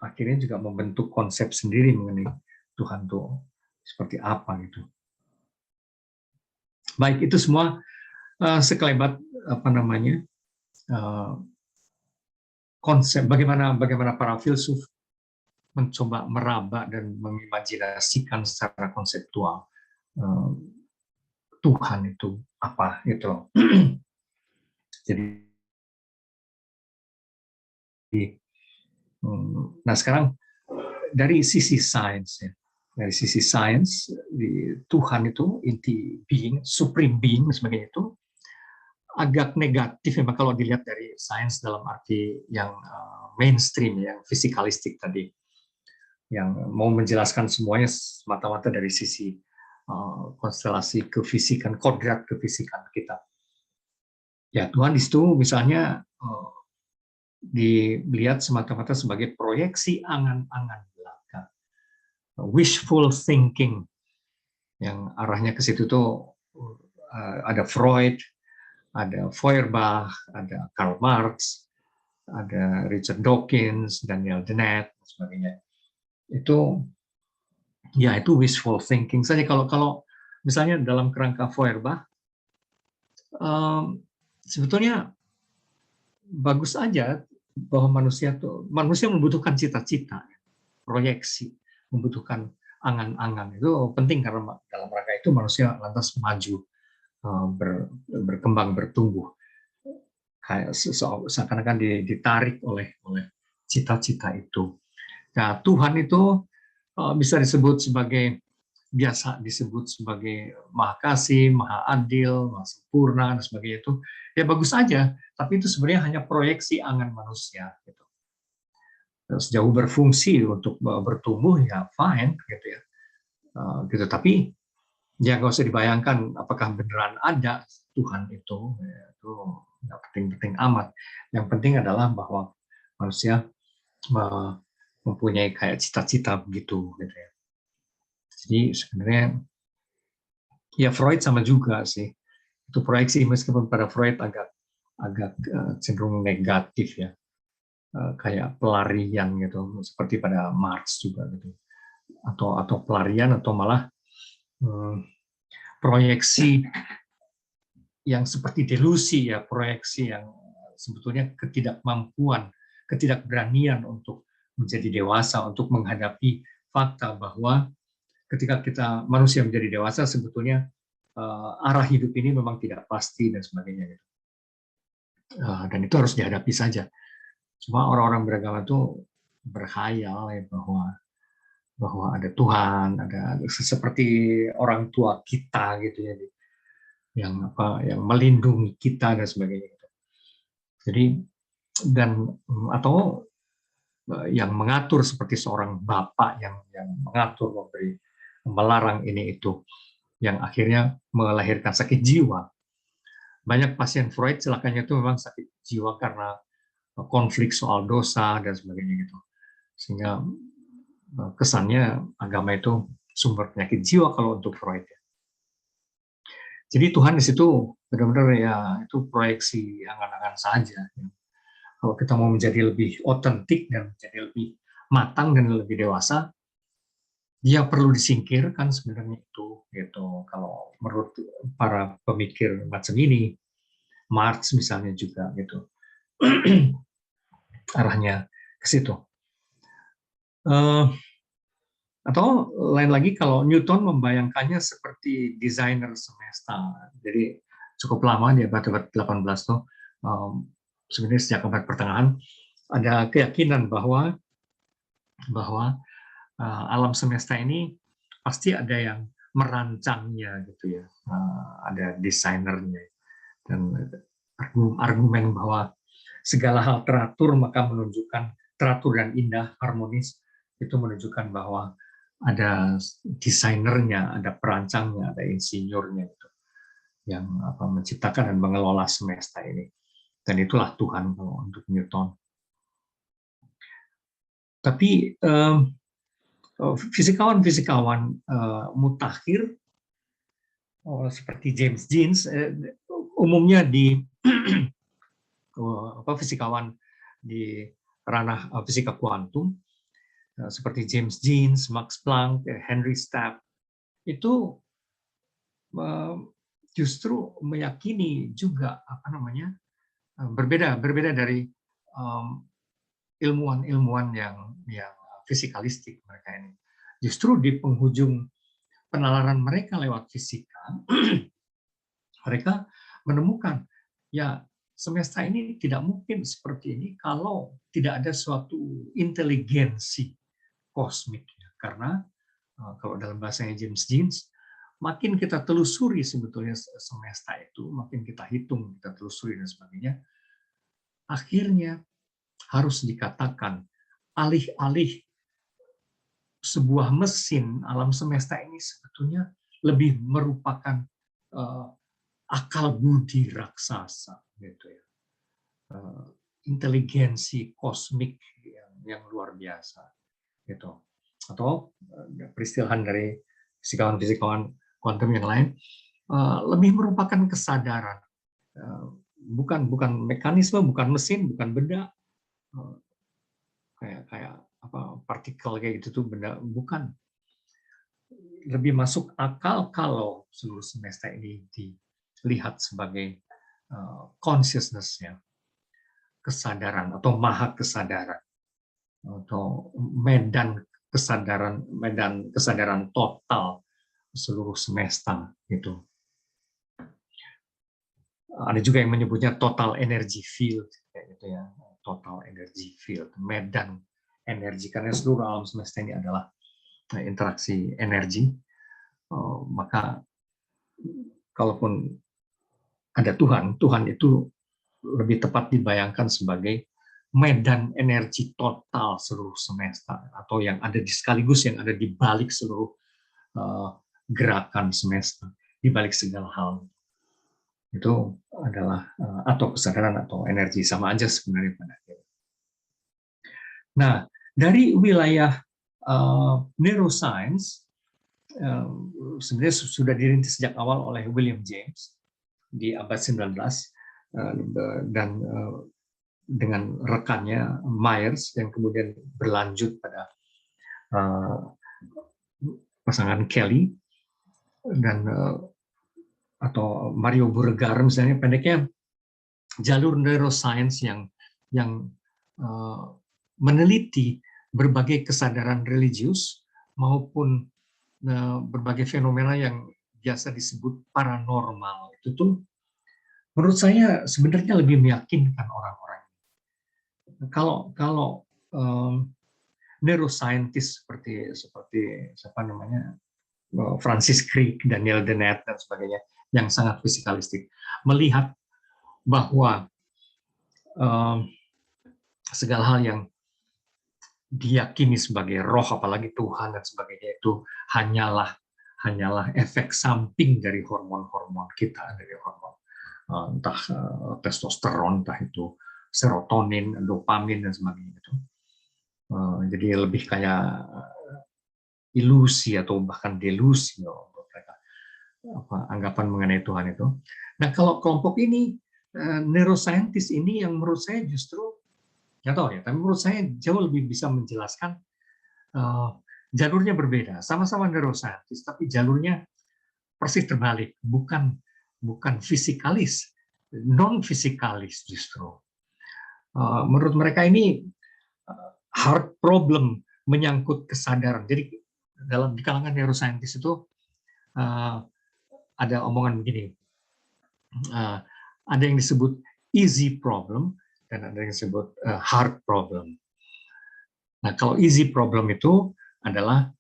akhirnya juga membentuk konsep sendiri mengenai Tuhan itu seperti apa gitu. Baik, itu semua sekelebat konsep bagaimana para filsuf mencoba meraba dan mengimajinasikan secara konseptual eh, Tuhan itu apa gitu. Jadi nah sekarang dari sisi sains ya, dari sisi sains di Tuhan itu inti being, supreme being sebagainya itu agak negatif memang kalau dilihat dari sains dalam arti yang mainstream, yang fisikalistik tadi, yang mau menjelaskan semuanya semata-mata dari sisi konstelasi kefisikan, kodrat kefisikan kita. Ya Tuhan di situ misalnya dilihat semata-mata sebagai proyeksi angan-angan belaka, wishful thinking, yang arahnya ke situ tuh ada Freud, ada Feuerbach, ada Karl Marx, ada Richard Dawkins, Daniel Dennett, dan sebagainya. Itu ya itu wishful thinking saja. Kalau misalnya dalam kerangka Feuerbach, sebetulnya bagus aja bahwa manusia membutuhkan cita-cita, proyeksi, membutuhkan angan-angan. Itu penting karena dalam rangka itu manusia lantas maju, berkembang, bertumbuh. Kayak seakan-akan ditarik oleh cita-cita itu. Nah, Tuhan itu bisa disebut sebagai maha kasih, maha adil, maha sempurna, dan sebagainya itu. Ya bagus saja, tapi itu sebenarnya hanya proyeksi angan manusia. Gitu. Sejauh berfungsi untuk bertumbuh ya fine gitu ya. Gitu. Tapi ya nggak usah dibayangkan apakah beneran ada Tuhan itu. Ya, itu nggak penting-penting amat. Yang penting adalah bahwa manusia mempunyai kayak cita-cita begitu gitu ya. Jadi sebenarnya ya Freud sama juga sih. Itu proyeksi meskipun pada Freud agak cenderung negatif ya. Kayak pelarian gitu, seperti pada Marx juga gitu. Atau pelarian atau malah proyeksi yang seperti delusi ya, proyeksi yang sebetulnya ketidakmampuan, ketidakberanian untuk menjadi dewasa, untuk menghadapi fakta bahwa ketika kita manusia menjadi dewasa sebetulnya arah hidup ini memang tidak pasti dan sebagainya gitu. Dan itu harus dihadapi saja. Cuma orang-orang beragama itu berkhayal ya, bahwa ada Tuhan, ada seperti orang tua kita gitu ya, yang melindungi kita dan sebagainya gitu. Jadi atau yang mengatur seperti seorang bapak yang mengatur, melarang ini itu, yang akhirnya melahirkan sakit jiwa. Banyak pasien Freud celakanya itu memang sakit jiwa karena konflik soal dosa dan sebagainya gitu. Sehingga kesannya agama itu sumber penyakit jiwa kalau untuk Freud. Jadi Tuhan di situ benar-benar ya itu proyeksi angan-angan saja. Kalau kita mau menjadi lebih otentik dan menjadi lebih matang dan lebih dewasa, ya perlu disingkirkan sebenarnya itu. Gitu. Kalau menurut para pemikir macam ini, Marx misalnya juga gitu, arahnya ke situ. Atau lain lagi kalau Newton membayangkannya seperti desainer semesta. Jadi cukup lama di abad 18 tuh, sebenarnya sejak abad pertengahan ada keyakinan bahwa alam semesta ini pasti ada yang merancangnya gitu ya, ada desainernya, dan argumen bahwa segala hal teratur maka menunjukkan teratur dan indah, harmonis, itu menunjukkan bahwa ada desainernya, ada perancangnya, ada insinyurnya itu yang menciptakan dan mengelola semesta ini. Dan itulah Tuhan kalau untuk Newton. Tapi fisikawan-fisikawan mutakhir seperti James Jeans umumnya di fisikawan di ranah fisika kuantum seperti James Jeans, Max Planck, Henry Stapp itu justru meyakini juga berbeda dari ilmuwan-ilmuwan yang fisikalistik mereka ini. Justru di penghujung penalaran mereka lewat fisika, mereka menemukan ya semesta ini tidak mungkin seperti ini kalau tidak ada suatu inteligensi kosmik. Karena kalau dalam bahasanya James Jeans, makin kita telusuri sebetulnya semesta itu, makin kita hitung, kita telusuri dan sebagainya, akhirnya harus dikatakan alih-alih sebuah mesin alam semesta ini sebetulnya lebih merupakan akal budi raksasa, gitu ya, inteligensi kosmik yang luar biasa, gitu. Atau peristilahan dari fisikawan-fisikawan kuantum yang lain, lebih merupakan kesadaran, bukan mekanisme, bukan mesin, bukan benda, kayak apa partikel kayak gitu tuh benda, bukan. Lebih masuk akal kalau seluruh semesta ini dilihat sebagai consciousness-nya, kesadaran atau maha kesadaran, atau medan kesadaran total seluruh semesta gitu. Ada juga yang menyebutnya total energy field, kayak gitu ya, total energy field, medan energi, karena seluruh alam semesta ini adalah interaksi energi. Maka kalaupun ada Tuhan, Tuhan itu lebih tepat dibayangkan sebagai medan energi total seluruh semesta, atau yang ada di sekaligus yang ada di balik seluruh gerakan semesta, di balik segala hal. Itu adalah atau kesadaran atau energi, sama aja sebenarnya pada akhirnya. Nah, dari wilayah neuroscience sebenarnya sudah dirintis sejak awal oleh William James di abad 19 dan dengan rekannya Myers, yang kemudian berlanjut pada pasangan Kelly dan atau Mario Burger misalnya, pendeknya jalur neuroscience yang meneliti berbagai kesadaran religius maupun berbagai fenomena yang biasa disebut paranormal. Itu tuh menurut saya sebenarnya lebih meyakinkan orang-orang. Kalau neuroscientist seperti siapa namanya, Francis Crick, Daniel Dennett dan sebagainya, yang sangat fisikalistik, melihat bahwa segala hal yang diyakini sebagai roh, apalagi Tuhan dan sebagainya, itu hanyalah efek samping dari hormon-hormon kita, dari hormon entah testosteron, entah itu serotonin, dopamin dan sebagainya itu. Jadi lebih kayak ilusi atau bahkan delusi mereka, anggapan mengenai Tuhan itu. Nah, kalau kelompok ini neuroscientist ini yang menurut saya justru nggak tahu ya, tapi menurut saya jauh lebih bisa menjelaskan. Jalurnya berbeda, sama-sama neuroscientist, tapi jalurnya persis terbalik, bukan fisikalis, non fisikalis justru. Menurut mereka ini hard problem, menyangkut kesadaran. Jadi di kalangan neuroscientist itu ada omongan begini, ada yang disebut easy problem dan ada yang disebut hard problem. Nah, kalau easy problem itu adalah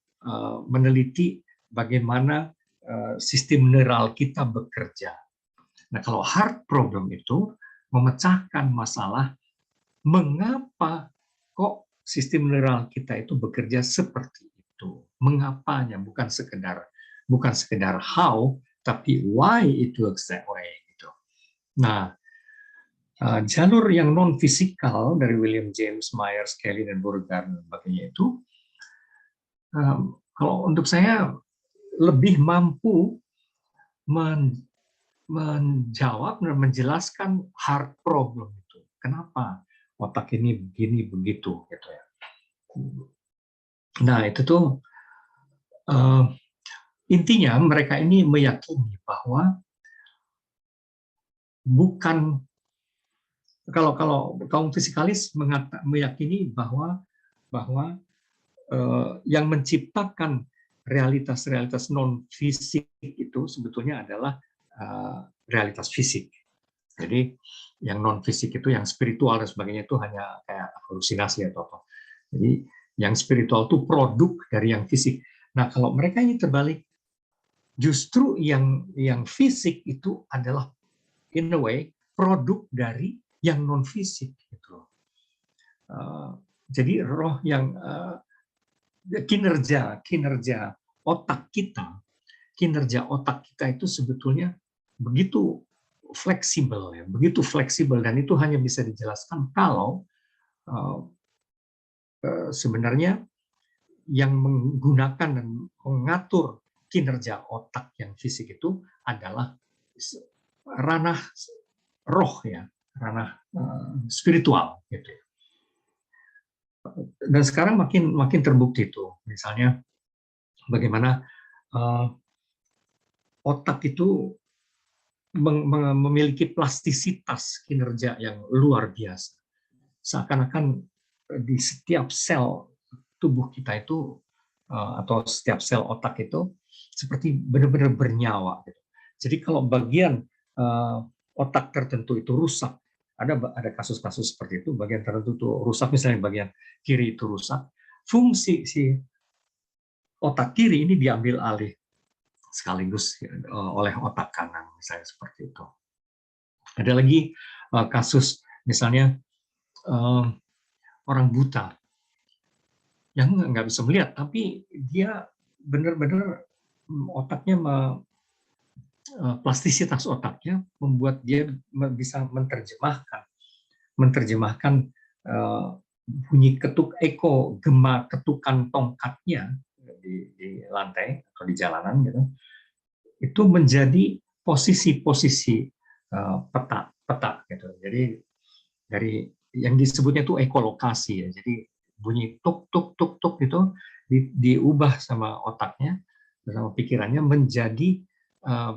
meneliti bagaimana sistem neural kita bekerja. Nah, kalau hard problem itu memecahkan masalah mengapa kok sistem neural kita itu bekerja seperti itu. Mengapanya, bukan sekedar how, tapi why it works that way gitu. Nah, jalur yang non fisikal dari William James, Myers, Kelly dan Burger dan sebagainya itu, kalau untuk saya lebih mampu menjawab dan menjelaskan hard problem itu. Kenapa otak ini begini begitu gitu ya. Nah, itu tuh intinya mereka ini meyakini bahwa bukan, kalau kaum fisikalis meyakini bahwa yang menciptakan realitas-realitas non fisik itu sebetulnya adalah realitas fisik. Jadi yang non fisik itu, yang spiritual dan sebagainya itu hanya kayak halusinasi atau apa. Jadi yang spiritual itu produk dari yang fisik. Nah, kalau mereka ini terbalik, justru yang fisik itu adalah in a way produk dari yang non fisik gitu. Jadi roh yang kinerja otak kita, itu sebetulnya begitu fleksibel, ya, begitu fleksibel, dan itu hanya bisa dijelaskan kalau sebenarnya yang menggunakan dan mengatur kinerja otak yang fisik itu adalah ranah roh, ya, ranah spiritual gitu. Dan sekarang makin terbukti itu, misalnya bagaimana otak itu memiliki plastisitas kinerja yang luar biasa. Seakan-akan di setiap sel tubuh kita itu, atau setiap sel otak itu seperti benar-benar bernyawa. Jadi kalau bagian otak tertentu itu rusak, ada kasus-kasus seperti itu, bagian tertentu itu rusak, misalnya bagian kiri itu rusak, fungsi si otak kiri ini diambil alih sekaligus oleh otak kanan, misalnya seperti itu. Ada lagi kasus misalnya orang buta yang nggak bisa melihat, tapi dia benar-benar otaknya, plastisitas otaknya membuat dia bisa menerjemahkan bunyi ketuk eko, gema ketukan tongkatnya di lantai atau di jalanan gitu, itu menjadi posisi-posisi peta gitu. Jadi dari yang disebutnya itu ekolokasi, ya. Jadi bunyi tuk tuk tuk tuk itu diubah sama otaknya, sama pikirannya menjadi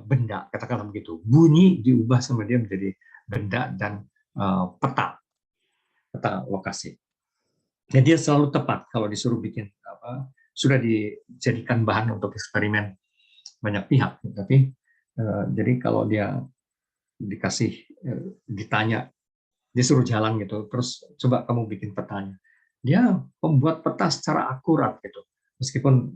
benda, katakanlah begitu. Bunyi diubah sama dia menjadi benda dan peta lokasi. Dan dia selalu tepat kalau disuruh bikin apa, sudah dijadikan bahan untuk eksperimen banyak pihak. Tapi jadi kalau dia ditanya, dia suruh jalan gitu, terus coba kamu bikin petanya, dia membuat peta secara akurat gitu, meskipun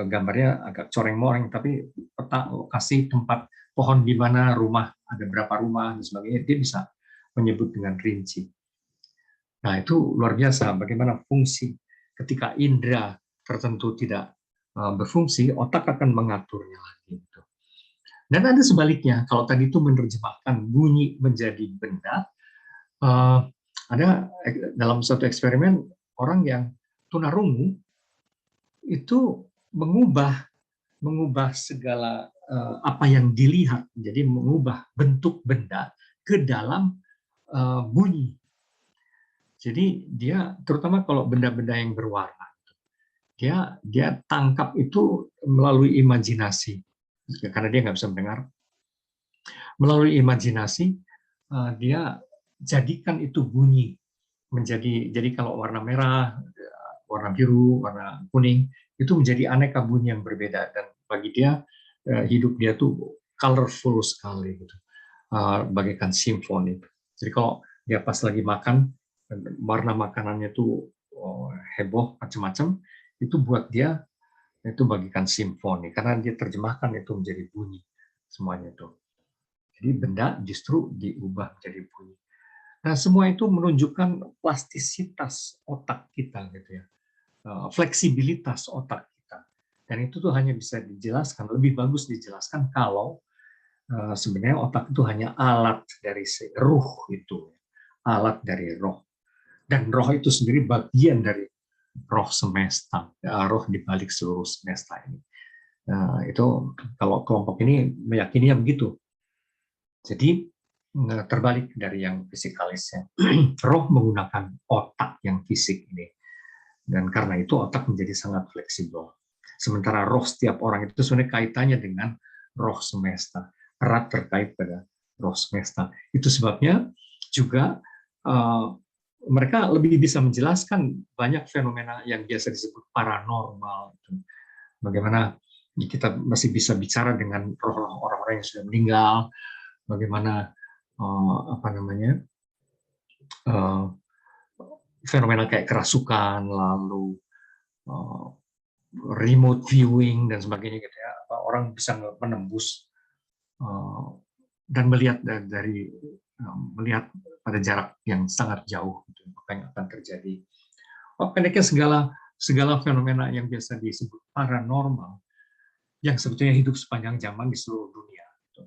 gambarnya agak coreng-moreng, tapi peta lokasi tempat pohon di mana, rumah ada berapa rumah dan sebagainya, dia bisa menyebut dengan rinci. Nah, itu luar biasa bagaimana fungsi ketika indera tertentu tidak berfungsi, otak akan mengaturnya lagi. Dan ada sebaliknya, kalau tadi itu menerjemahkan bunyi menjadi benda, ada dalam suatu eksperimen orang yang tunarungu itu mengubah segala apa yang dilihat, jadi mengubah bentuk benda ke dalam bunyi. Jadi dia, terutama kalau benda-benda yang berwarna, dia tangkap itu melalui imajinasi, karena dia nggak bisa mendengar. Melalui imajinasi dia jadikan itu bunyi menjadi, jadi kalau warna merah, warna biru, warna kuning itu menjadi aneka bunyi yang berbeda, dan bagi dia hidup dia tuh colorful sekali gitu, bagaikan simfoni. Jadi kalau dia pas lagi makan, warna makanannya tuh heboh macam-macam, itu buat dia itu bagikan simfoni, karena dia terjemahkan itu menjadi bunyi semuanya itu. Jadi benda justru diubah menjadi bunyi. Nah, semua itu menunjukkan plastisitas otak kita gitu ya, fleksibilitas otak kita. Dan itu tuh hanya bisa dijelaskan, lebih bagus dijelaskan kalau sebenarnya otak itu hanya alat dari ruh itu, alat dari roh. Dan roh itu sendiri bagian dari roh semesta, roh di balik seluruh semesta ini. Itu kalau kelompok ini meyakininya begitu. Jadi terbalik dari yang fisikalisnya. Roh menggunakan otak yang fisik ini. Dan karena itu otak menjadi sangat fleksibel. Sementara roh setiap orang itu sebenarnya kaitannya dengan roh semesta. Erat terkait pada roh semesta. Itu sebabnya juga mereka lebih bisa menjelaskan banyak fenomena yang biasa disebut paranormal. bagaimana kita masih bisa bicara dengan roh orang-orang yang sudah meninggal, bagaimana apa namanya fenomena kayak kerasukan, lalu remote viewing dan sebagainya gitu ya, orang bisa menembus dan melihat melihat pada jarak yang sangat jauh gitu, apa yang akan terjadi. Pendeknya segala fenomena yang biasa disebut paranormal yang sebetulnya hidup sepanjang zaman di seluruh dunia gitu.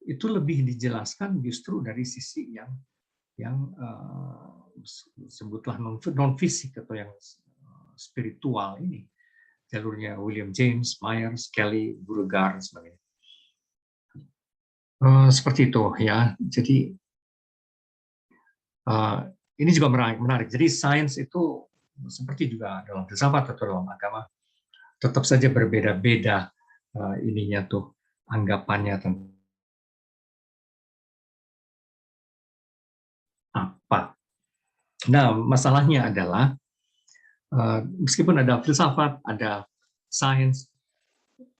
Itu lebih dijelaskan justru dari sisi yang sebutlah non fisik atau yang spiritual ini, jalurnya William James, Myers, Kelly, Beauregard dan sebagainya. Seperti itu ya. Jadi ini juga menarik. Jadi sains itu seperti juga dalam filsafat atau dalam agama tetap saja berbeda-beda ininya tuh anggapannya tentang apa. Nah, masalahnya adalah meskipun ada filsafat, ada sains,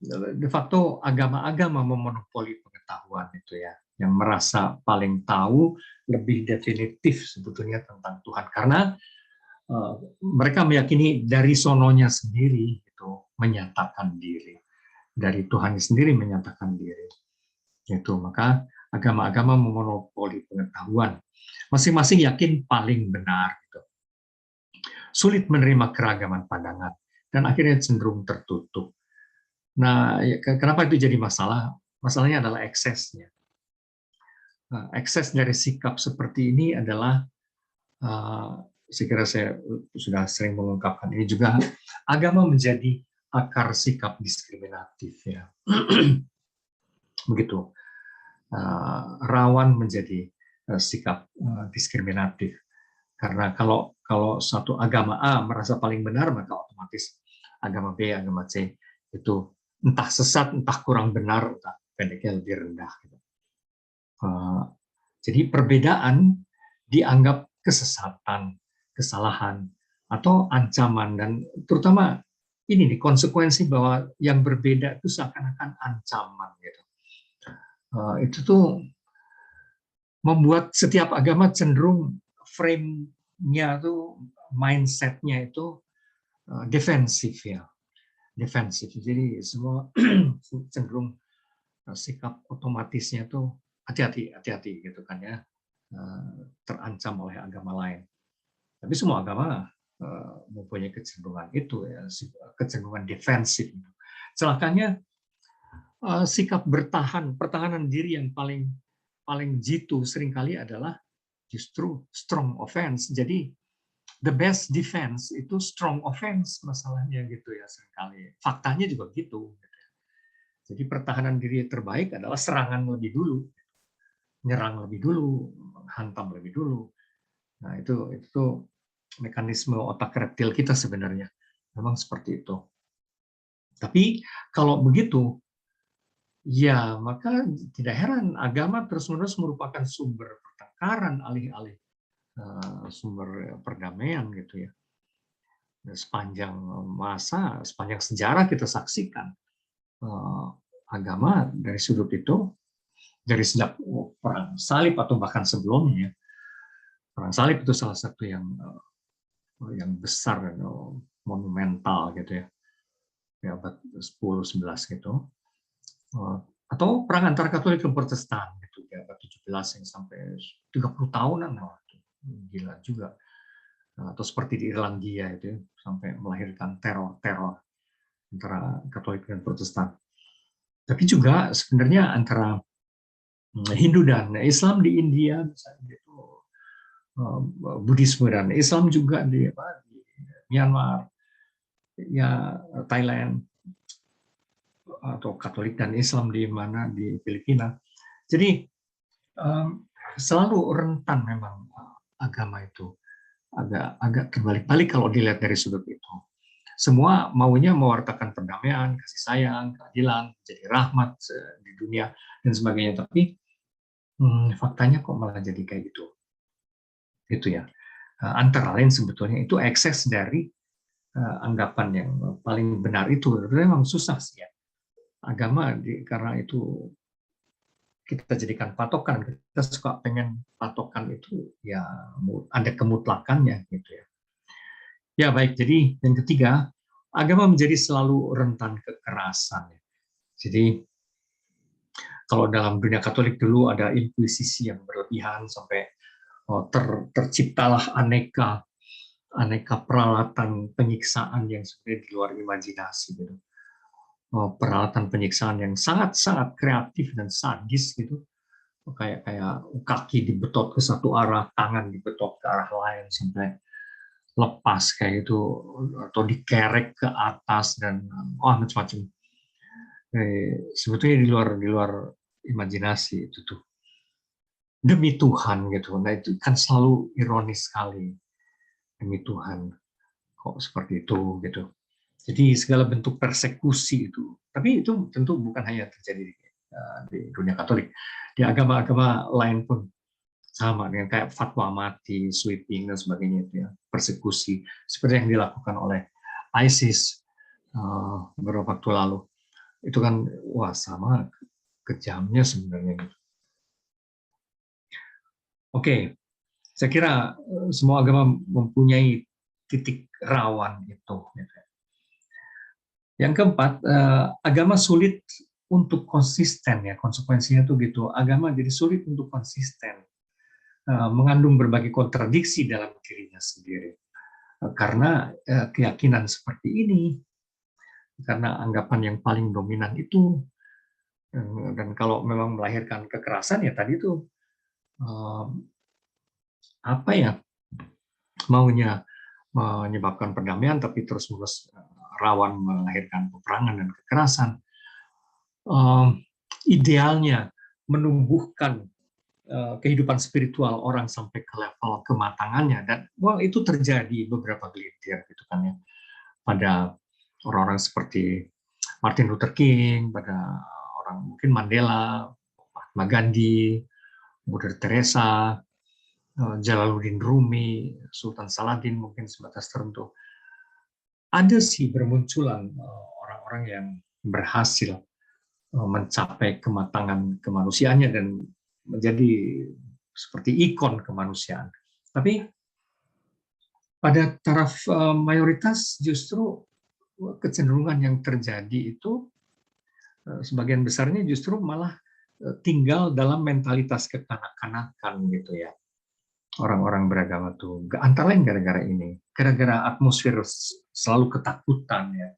de facto agama-agama memonopoli pengetahuan itu ya, yang merasa paling tahu, lebih definitif sebetulnya tentang Tuhan, karena mereka meyakini dari sononya sendiri itu menyatakan diri, dari Tuhan sendiri menyatakan diri. Itu maka agama-agama memonopoli pengetahuan, masing-masing yakin paling benar. Gitu. Sulit menerima keragaman pandangan dan akhirnya cenderung tertutup. Nah, kenapa itu jadi masalah? Masalahnya adalah eksesnya. Ekses dari sikap seperti ini adalah saya kira saya sudah sering mengungkapkan ini juga, agama menjadi akar sikap diskriminatif ya. Begitu. Rawan menjadi sikap diskriminatif. Karena kalau satu agama A merasa paling benar, maka otomatis agama B, agama C itu entah sesat, entah kurang benar, entah pendeknya lebih rendah. Jadi perbedaan dianggap kesesatan, kesalahan, atau ancaman, dan terutama ini nih konsekuensi bahwa yang berbeda itu seakan-akan ancaman gitu. Itu tuh membuat setiap agama cenderung frame-nya tuh, mindset-nya itu defensif ya, defensif. Jadi semua cenderung sikap otomatisnya tuh hati-hati gitu kan ya, terancam oleh agama lain. Tapi semua agama mempunyai kecenderungan itu ya, kecenderungan defensif. Celakanya sikap pertahanan diri yang paling jitu seringkali adalah justru strong offense. Jadi the best defense itu strong offense masalahnya gitu ya seringkali. Faktanya juga gitu. Jadi pertahanan diri terbaik adalah serangan lebih dulu, nyerang lebih dulu, hantam lebih dulu. Nah, itu mekanisme otak reptil kita sebenarnya. Memang seperti itu. Tapi kalau begitu, ya maka tidak heran agama terus-menerus merupakan sumber pertengkaran alih-alih sumber perdamaian gitu ya. Sepanjang masa, sepanjang sejarah kita saksikan agama dari sudut itu, dari sejak perang salib atau bahkan sebelumnya. Perang salib itu salah satu yang besar, monumental gitu ya, abad 10-11 gitu. Atau perang antara Katolik dan Protestan gitu, di abad 17 yang sampai 30 tahunan, gila juga. Atau seperti di Irlandia itu sampai melahirkan teror antara Katolik dan Protestan. Tapi juga sebenarnya antara Hindu dan Islam di India, misalnya itu Buddhisme dan Islam juga di Myanmar, ya Thailand, atau Katolik dan Islam di mana di Filipina. Jadi selalu rentan memang agama itu agak terbalik-balik kalau dilihat dari sudut itu. Semua maunya mewartakan perdamaian, kasih sayang, keadilan, jadi rahmat di dunia dan sebagainya. Tapi faktanya kok malah jadi kayak gitu. Itu ya. Antara lain sebetulnya itu ekses dari anggapan yang paling benar itu. Memang susah sih ya. Agama karena itu kita jadikan patokan, kita suka pengen patokan itu ya ada kemutlakannya gitu ya. Ya baik, jadi yang ketiga, agama menjadi selalu rentan kekerasan. Jadi kalau dalam dunia Katolik dulu ada inkuisisi yang berlebihan sampai terciptalah aneka peralatan penyiksaan yang sebenarnya di luar imajinasi gitu. Peralatan penyiksaan yang sangat-sangat kreatif dan sadis gitu. Kayak kaki dibetot ke satu arah, tangan dibetot ke arah lain sampai lepas kayak itu, atau dikerek ke atas dan macam-macam. Sebetulnya di luar imajinasi itu tuh. Demi Tuhan gitu. Nah itu kan selalu ironis sekali. Demi Tuhan kok seperti itu gitu. Jadi segala bentuk persekusi itu. Tapi itu tentu bukan hanya terjadi di dunia Katolik. Di agama-agama lain pun sama dengan kayak fatwa mati, sweeping dan sebagainya itu ya, persekusi seperti yang dilakukan oleh ISIS beberapa waktu lalu. Itu kan wah sama kejamnya sebenarnya. Oke, saya kira semua agama mempunyai titik rawan itu. Yang keempat, agama sulit untuk konsisten ya, konsekuensinya tuh gitu. Agama jadi sulit untuk konsisten, mengandung berbagai kontradiksi dalam dirinya sendiri. Karena keyakinan seperti ini, karena anggapan yang paling dominan itu, dan kalau memang melahirkan kekerasan ya tadi itu apa ya, maunya menyebabkan perdamaian tapi terus-menerus rawan melahirkan peperangan dan kekerasan. Idealnya menumbuhkan kehidupan spiritual orang sampai ke level kematangannya, dan itu terjadi beberapa gelintir gitu kan ya, pada orang-orang seperti Martin Luther King, pada orang mungkin Mandela, Mahatma Gandhi, Mother Teresa, Jalaluddin Rumi, Sultan Saladin mungkin sebatas tertentu. Ada sih bermunculan orang-orang yang berhasil mencapai kematangan kemanusiaannya dan menjadi seperti ikon kemanusiaan. Tapi pada taraf mayoritas justru kecenderungan yang terjadi itu sebagian besarnya justru malah tinggal dalam mentalitas kekanak-kanakan gitu ya. Orang-orang beragama tuh antara lain gara-gara ini, gara-gara atmosfer selalu ketakutan ya,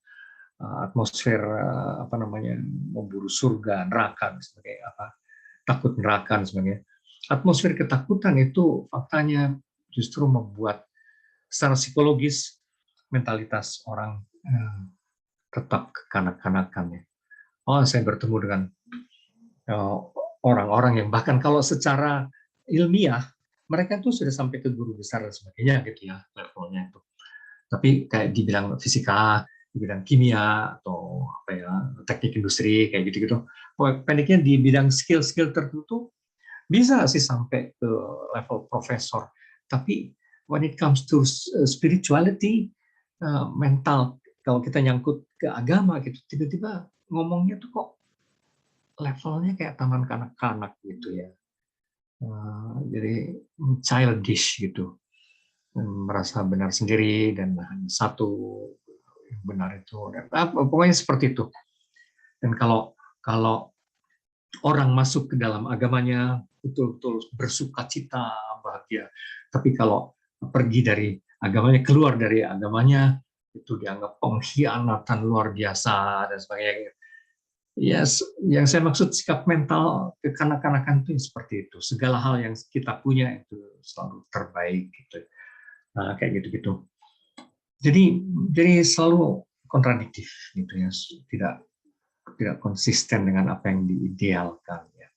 atmosfer apa namanya, memburu surga, neraka sebagai apa, takut neraka dan sebagainya. Atmosfer ketakutan itu faktanya justru membuat secara psikologis mentalitas orang tetap kekanak-kanakan ya. Oh, saya bertemu dengan orang-orang yang bahkan kalau secara ilmiah mereka tuh sudah sampai ke guru besar dan sebagainya gitu ya levelnya itu. Tapi kayak di bidang fisika, di bidang kimia atau apa ya, teknik industri kayak gitu-gitu. Pendeknya di bidang skill-skill tertentu bisa sih sampai ke level profesor. Tapi when it comes to spirituality, mental, kalau kita nyangkut ke agama gitu, tiba-tiba ngomongnya tuh kok levelnya kayak taman kanak-kanak gitu ya. Jadi childish gitu, merasa benar sendiri dan hanya satu yang benar itu, dan pokoknya seperti itu. Dan kalau orang masuk ke dalam agamanya betul-betul bersukacita, bahagia, tapi kalau pergi dari agamanya, keluar dari agamanya, itu dianggap pengkhianatan luar biasa dan sebagainya. Yes, yang saya maksud sikap mental kekanak-kanakan itu seperti itu. Segala hal yang kita punya itu selalu terbaik gitu. Nah, kayak gitu-gitu. Jadi selalu kontradiktif gitu ya. Tidak konsisten dengan apa yang diidealkan ya.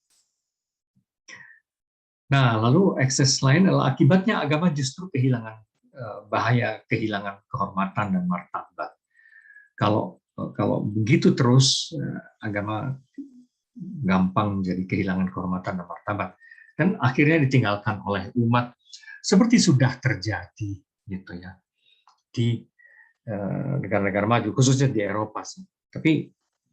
Nah, lalu ekses lain adalah akibatnya agama justru kehilangan bahaya, kehilangan kehormatan dan martabat. Kalau begitu terus, agama gampang menjadi kehilangan kehormatan dan martabat, dan akhirnya ditinggalkan oleh umat seperti sudah terjadi gitu ya di negara-negara maju, khususnya di Eropa sih. Tapi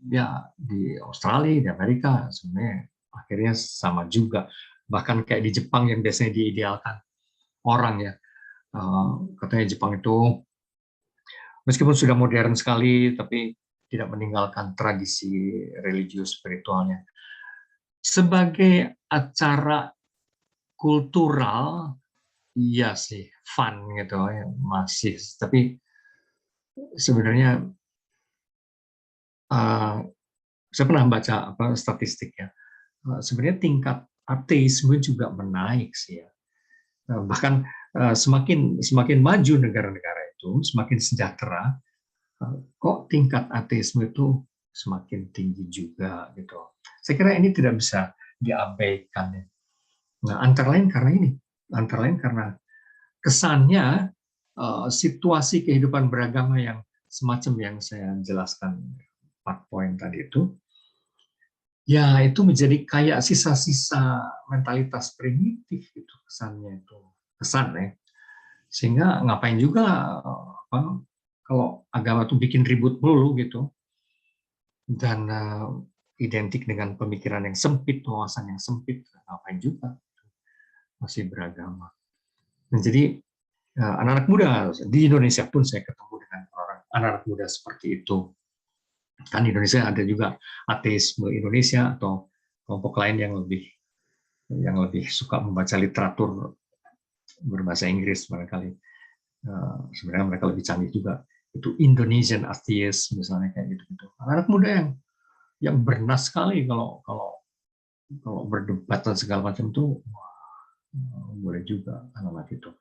ya di Australia, di Amerika sebenarnya akhirnya sama juga. Bahkan kayak di Jepang yang biasanya diidealkan orang ya, katanya Jepang itu meskipun sudah modern sekali, tapi tidak meninggalkan tradisi religius spiritualnya. Sebagai acara kultural, iya sih, fun gitu ya, masih. Tapi sebenarnya saya pernah baca statistik ya, sebenarnya tingkat ateisme juga menaik sih ya. Bahkan semakin semakin maju negara-negara itu, semakin sejahtera, kok tingkat ateisme itu semakin tinggi juga gitu. Saya kira ini tidak bisa diabaikan ya. Nah, antara lain karena kesannya situasi kehidupan beragama yang semacam yang saya jelaskan 4 poin tadi itu, ya itu menjadi kayak sisa-sisa mentalitas primitif gitu kesannya itu, kesan ya. Sehingga ngapain juga kalau agama itu bikin ribut melulu gitu, dan identik dengan pemikiran yang sempit, wawasan yang sempit, ngapain juga masih beragama. Nah, jadi anak-anak muda di Indonesia pun saya ketemu dengan orang anak-anak muda seperti itu. Kan di Indonesia ada juga ateisme Indonesia atau kelompok lain yang lebih suka membaca literatur berbahasa Inggris barangkali. Sebenarnya mereka lebih canggih juga. Itu Indonesian atheist misalnya kayak gitu-gitu. Anak muda yang bernas sekali kalau berdebat dan segala macam itu, boleh juga anak itu.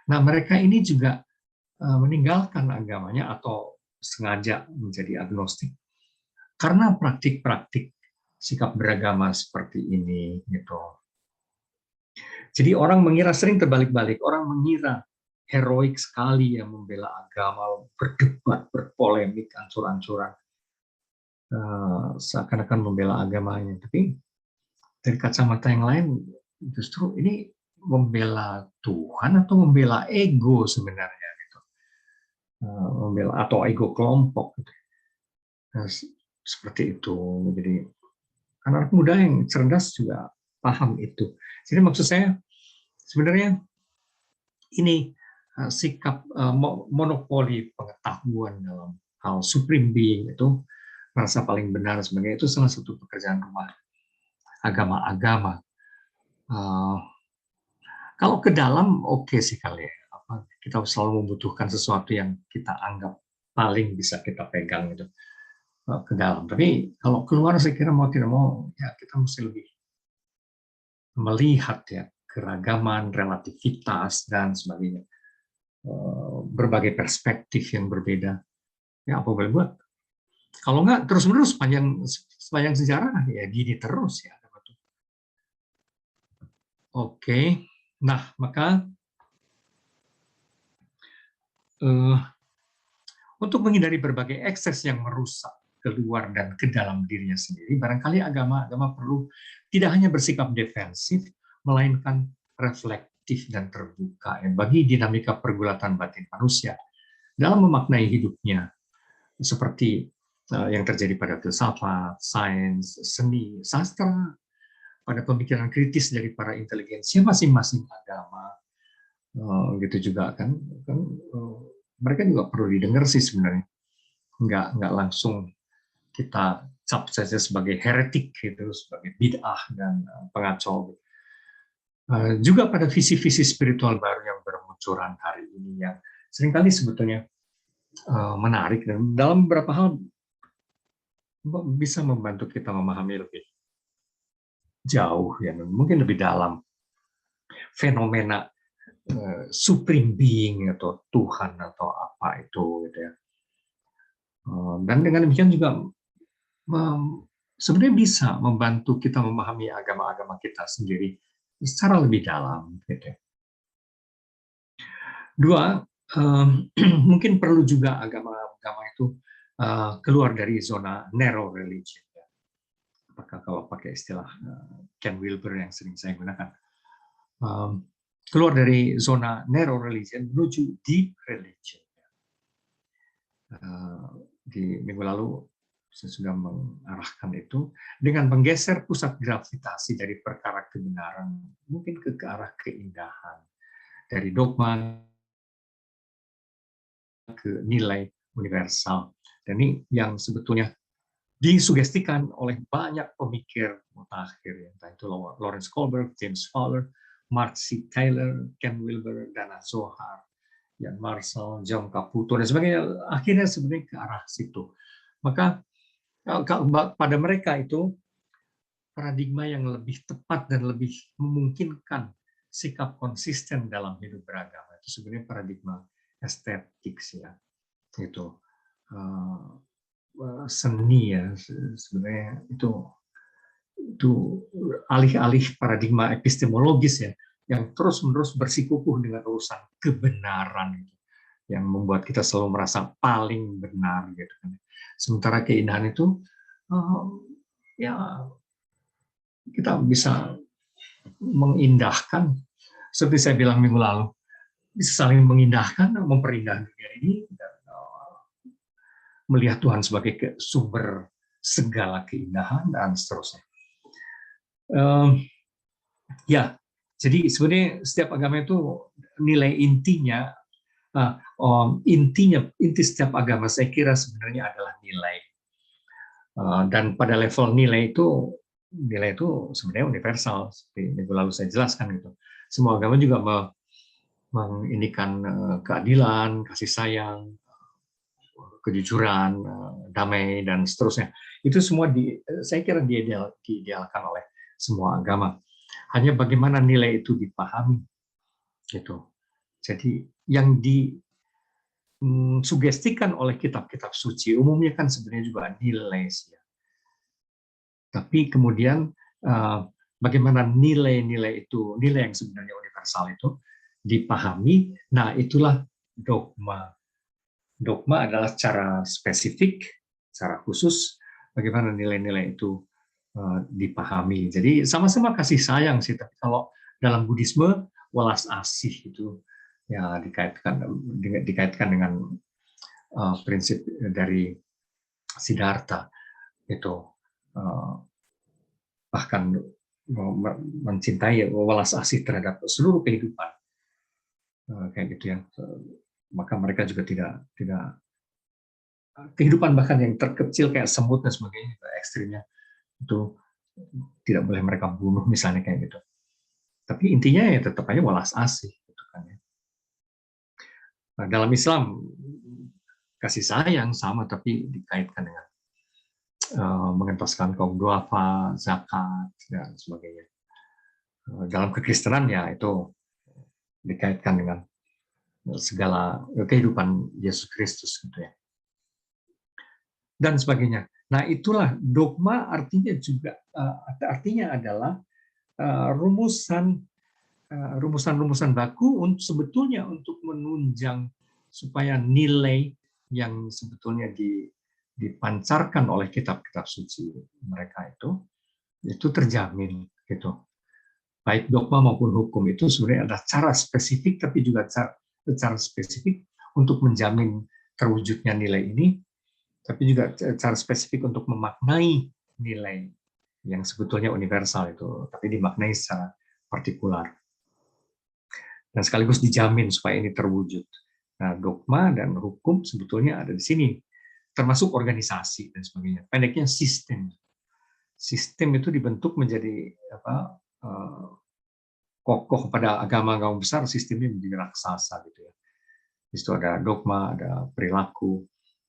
Nah, mereka ini juga meninggalkan agamanya atau sengaja menjadi agnostik karena praktik-praktik sikap beragama seperti ini gitu. Jadi orang mengira, sering terbalik-balik, orang mengira heroik sekali yang membela agama, berdebat, berpolemik, ancur-ancuran, seakan-akan membela agamanya. Tapi dari kacamata yang lain, justru ini membela Tuhan atau membela ego sebenarnya gitu. Membela atau ego kelompok gitu. Nah, seperti itu. Jadi anak muda yang cerdas juga paham itu. Jadi maksud saya sebenarnya ini sikap monopoli pengetahuan dalam hal supreme being itu merasa paling benar sebagai itu salah satu pekerjaan rumah agama-agama. Kalau ke dalam oke sih kali ya. Kita selalu membutuhkan sesuatu yang kita anggap paling bisa kita pegang gitu ke dalam. Tapi kalau keluar saya kira mau tidak mau ya kita mesti lebih melihat ya keragaman, relativitas dan sebagainya, berbagai perspektif yang berbeda. Ya apa boleh buat? Kalau nggak terus-menerus sepanjang sejarah ya gini terus ya. Oke, nah maka untuk menghindari berbagai ekses yang merusak keluar dan ke dalam dirinya sendiri, barangkali agama-agama perlu tidak hanya bersikap defensif, melainkan reflektif dan terbuka bagi dinamika pergulatan batin manusia dalam memaknai hidupnya, seperti yang terjadi pada filsafat, sains, seni, sastra, pada pemikiran kritis dari para inteligensia masing-masing agama, gitu juga kan mereka juga perlu didengar sih sebenarnya, nggak langsung kita cap saja sebagai heretik gitu, sebagai bid'ah dan pengacau. Juga pada visi-visi spiritual baru yang bermunculan hari ini yang seringkali sebetulnya menarik dan dalam beberapa hal bisa membantu kita memahami lebih jauh ya, mungkin lebih dalam fenomena supreme being atau Tuhan atau apa itu gitu ya. Dan dengan demikian juga sebenarnya bisa membantu kita memahami agama-agama kita sendiri secara lebih dalam gitu. Dua, mungkin perlu juga agama-agama itu keluar dari zona narrow religion. Apakah kalau pakai istilah Ken Wilber yang sering saya gunakan, keluar dari zona narrow religion menuju deep religion. Di minggu lalu saya sudah mengarahkan itu dengan menggeser pusat gravitasi dari perkara kebenaran mungkin ke arah keindahan, dari dogma ke nilai universal. Dan ini yang sebetulnya disugestikan oleh banyak pemikir mutakhir, entah itu Lawrence Kohlberg, James Fowler, Mark C. Taylor, Ken Wilber, Dana Zohar, Jan Marshall, John Caputo, dan sebagainya. Akhirnya sebenarnya ke arah situ. Maka pada mereka itu paradigma yang lebih tepat dan lebih memungkinkan sikap konsisten dalam hidup beragama itu sebenarnya paradigma estetik ya, itu seni ya, sebenarnya itu alih-alih paradigma epistemologis ya, yang terus-menerus bersikukuh dengan urusan kebenaran itu, yang membuat kita selalu merasa paling benar gitu kan. Sementara keindahan itu ya kita bisa mengindahkan, seperti saya bilang minggu lalu, bisa saling mengindahkan, memperindah dunia ini, dan melihat Tuhan sebagai sumber segala keindahan dan seterusnya. Ya, jadi sebenarnya setiap agama itu nilai intinya, inti setiap agama saya kira sebenarnya adalah nilai. Dan pada level nilai itu sebenarnya universal, seperti minggu lalu saya jelaskan gitu. Semua agama juga mengindikan keadilan, kasih sayang, kejujuran, damai, dan seterusnya. Itu semua saya kira diidealkan oleh semua agama. Hanya bagaimana nilai itu dipahami, gitu. Jadi yang disugestikan oleh kitab-kitab suci umumnya kan sebenarnya juga nilai. Tapi kemudian bagaimana nilai-nilai itu, nilai yang sebenarnya universal itu dipahami, nah itulah dogma. Dogma adalah cara spesifik, cara khusus, bagaimana nilai-nilai itu dipahami. Jadi sama-sama kasih sayang sih, tapi kalau dalam Buddhisme, welas asih itu ya dikaitkan dengan prinsip dari Siddhartha itu. Bahkan mencintai, welas asih terhadap seluruh kehidupan, kayak gitu ya. Maka mereka juga tidak kehidupan bahkan yang terkecil kayak semut dan sebagainya, ekstrimnya itu tidak boleh mereka bunuh misalnya kayak gitu. Tapi intinya ya tetap aja welas asih gitu kan ya. Nah, dalam Islam kasih sayang sama tapi dikaitkan dengan mengentaskan kaum duafa, zakat dan sebagainya. Dalam kekristenan ya itu dikaitkan dengan segala kehidupan Yesus Kristus gitu ya, dan sebagainya. Nah, itulah dogma artinya adalah rumusan baku sebetulnya untuk menunjang supaya nilai yang sebetulnya dipancarkan oleh kitab-kitab suci mereka itu terjamin gitu. Baik dogma maupun hukum itu sebenarnya ada cara spesifik, tapi juga cara spesifik untuk menjamin terwujudnya nilai ini, tapi juga cara spesifik untuk memaknai nilai yang sebetulnya universal itu, tapi dimaknai secara partikular. Dan sekaligus dijamin supaya ini terwujud. Nah, dogma dan hukum sebetulnya ada di sini, termasuk organisasi dan sebagainya. Pendeknya sistem. Sistem itu dibentuk menjadi kokoh pada agama-agama besar, sistemnya menjadi raksasa gitu ya. Di situ ada dogma, ada perilaku,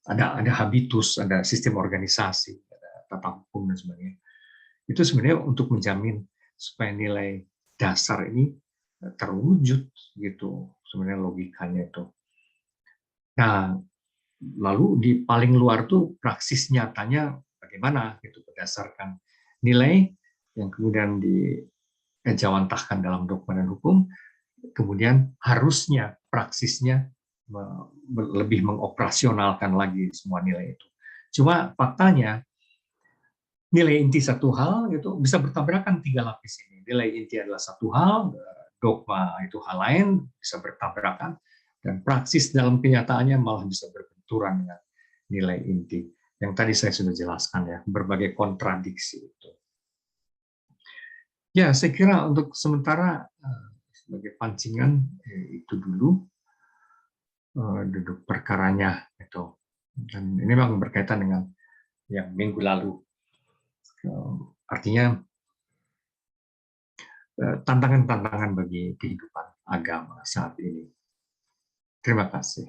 ada habitus, ada sistem organisasi, ada tata hukum dan sebagainya. Itu sebenarnya untuk menjamin supaya nilai dasar ini terwujud gitu, sebenarnya logikanya itu. Nah, lalu di paling luar tuh praksis nyatanya bagaimana gitu, berdasarkan nilai yang kemudian dijawantahkan dalam dogma dan hukum, kemudian harusnya praksisnya lebih mengoperasionalkan lagi semua nilai itu. Cuma faktanya nilai inti satu hal gitu bisa bertabrakan tiga lapis ini. Nilai inti adalah satu hal, dogma itu hal lain, bisa bertabrakan, dan praksis dalam kenyataannya malah bisa berbenturan dengan nilai inti yang tadi saya sudah jelaskan ya, berbagai kontradiksi itu. Ya, saya kira untuk sementara sebagai pancingan itu dulu duduk perkaranya itu. Dan ini memang berkaitan dengan yang minggu lalu. Artinya tantangan-tantangan bagi kehidupan agama saat ini. Terima kasih.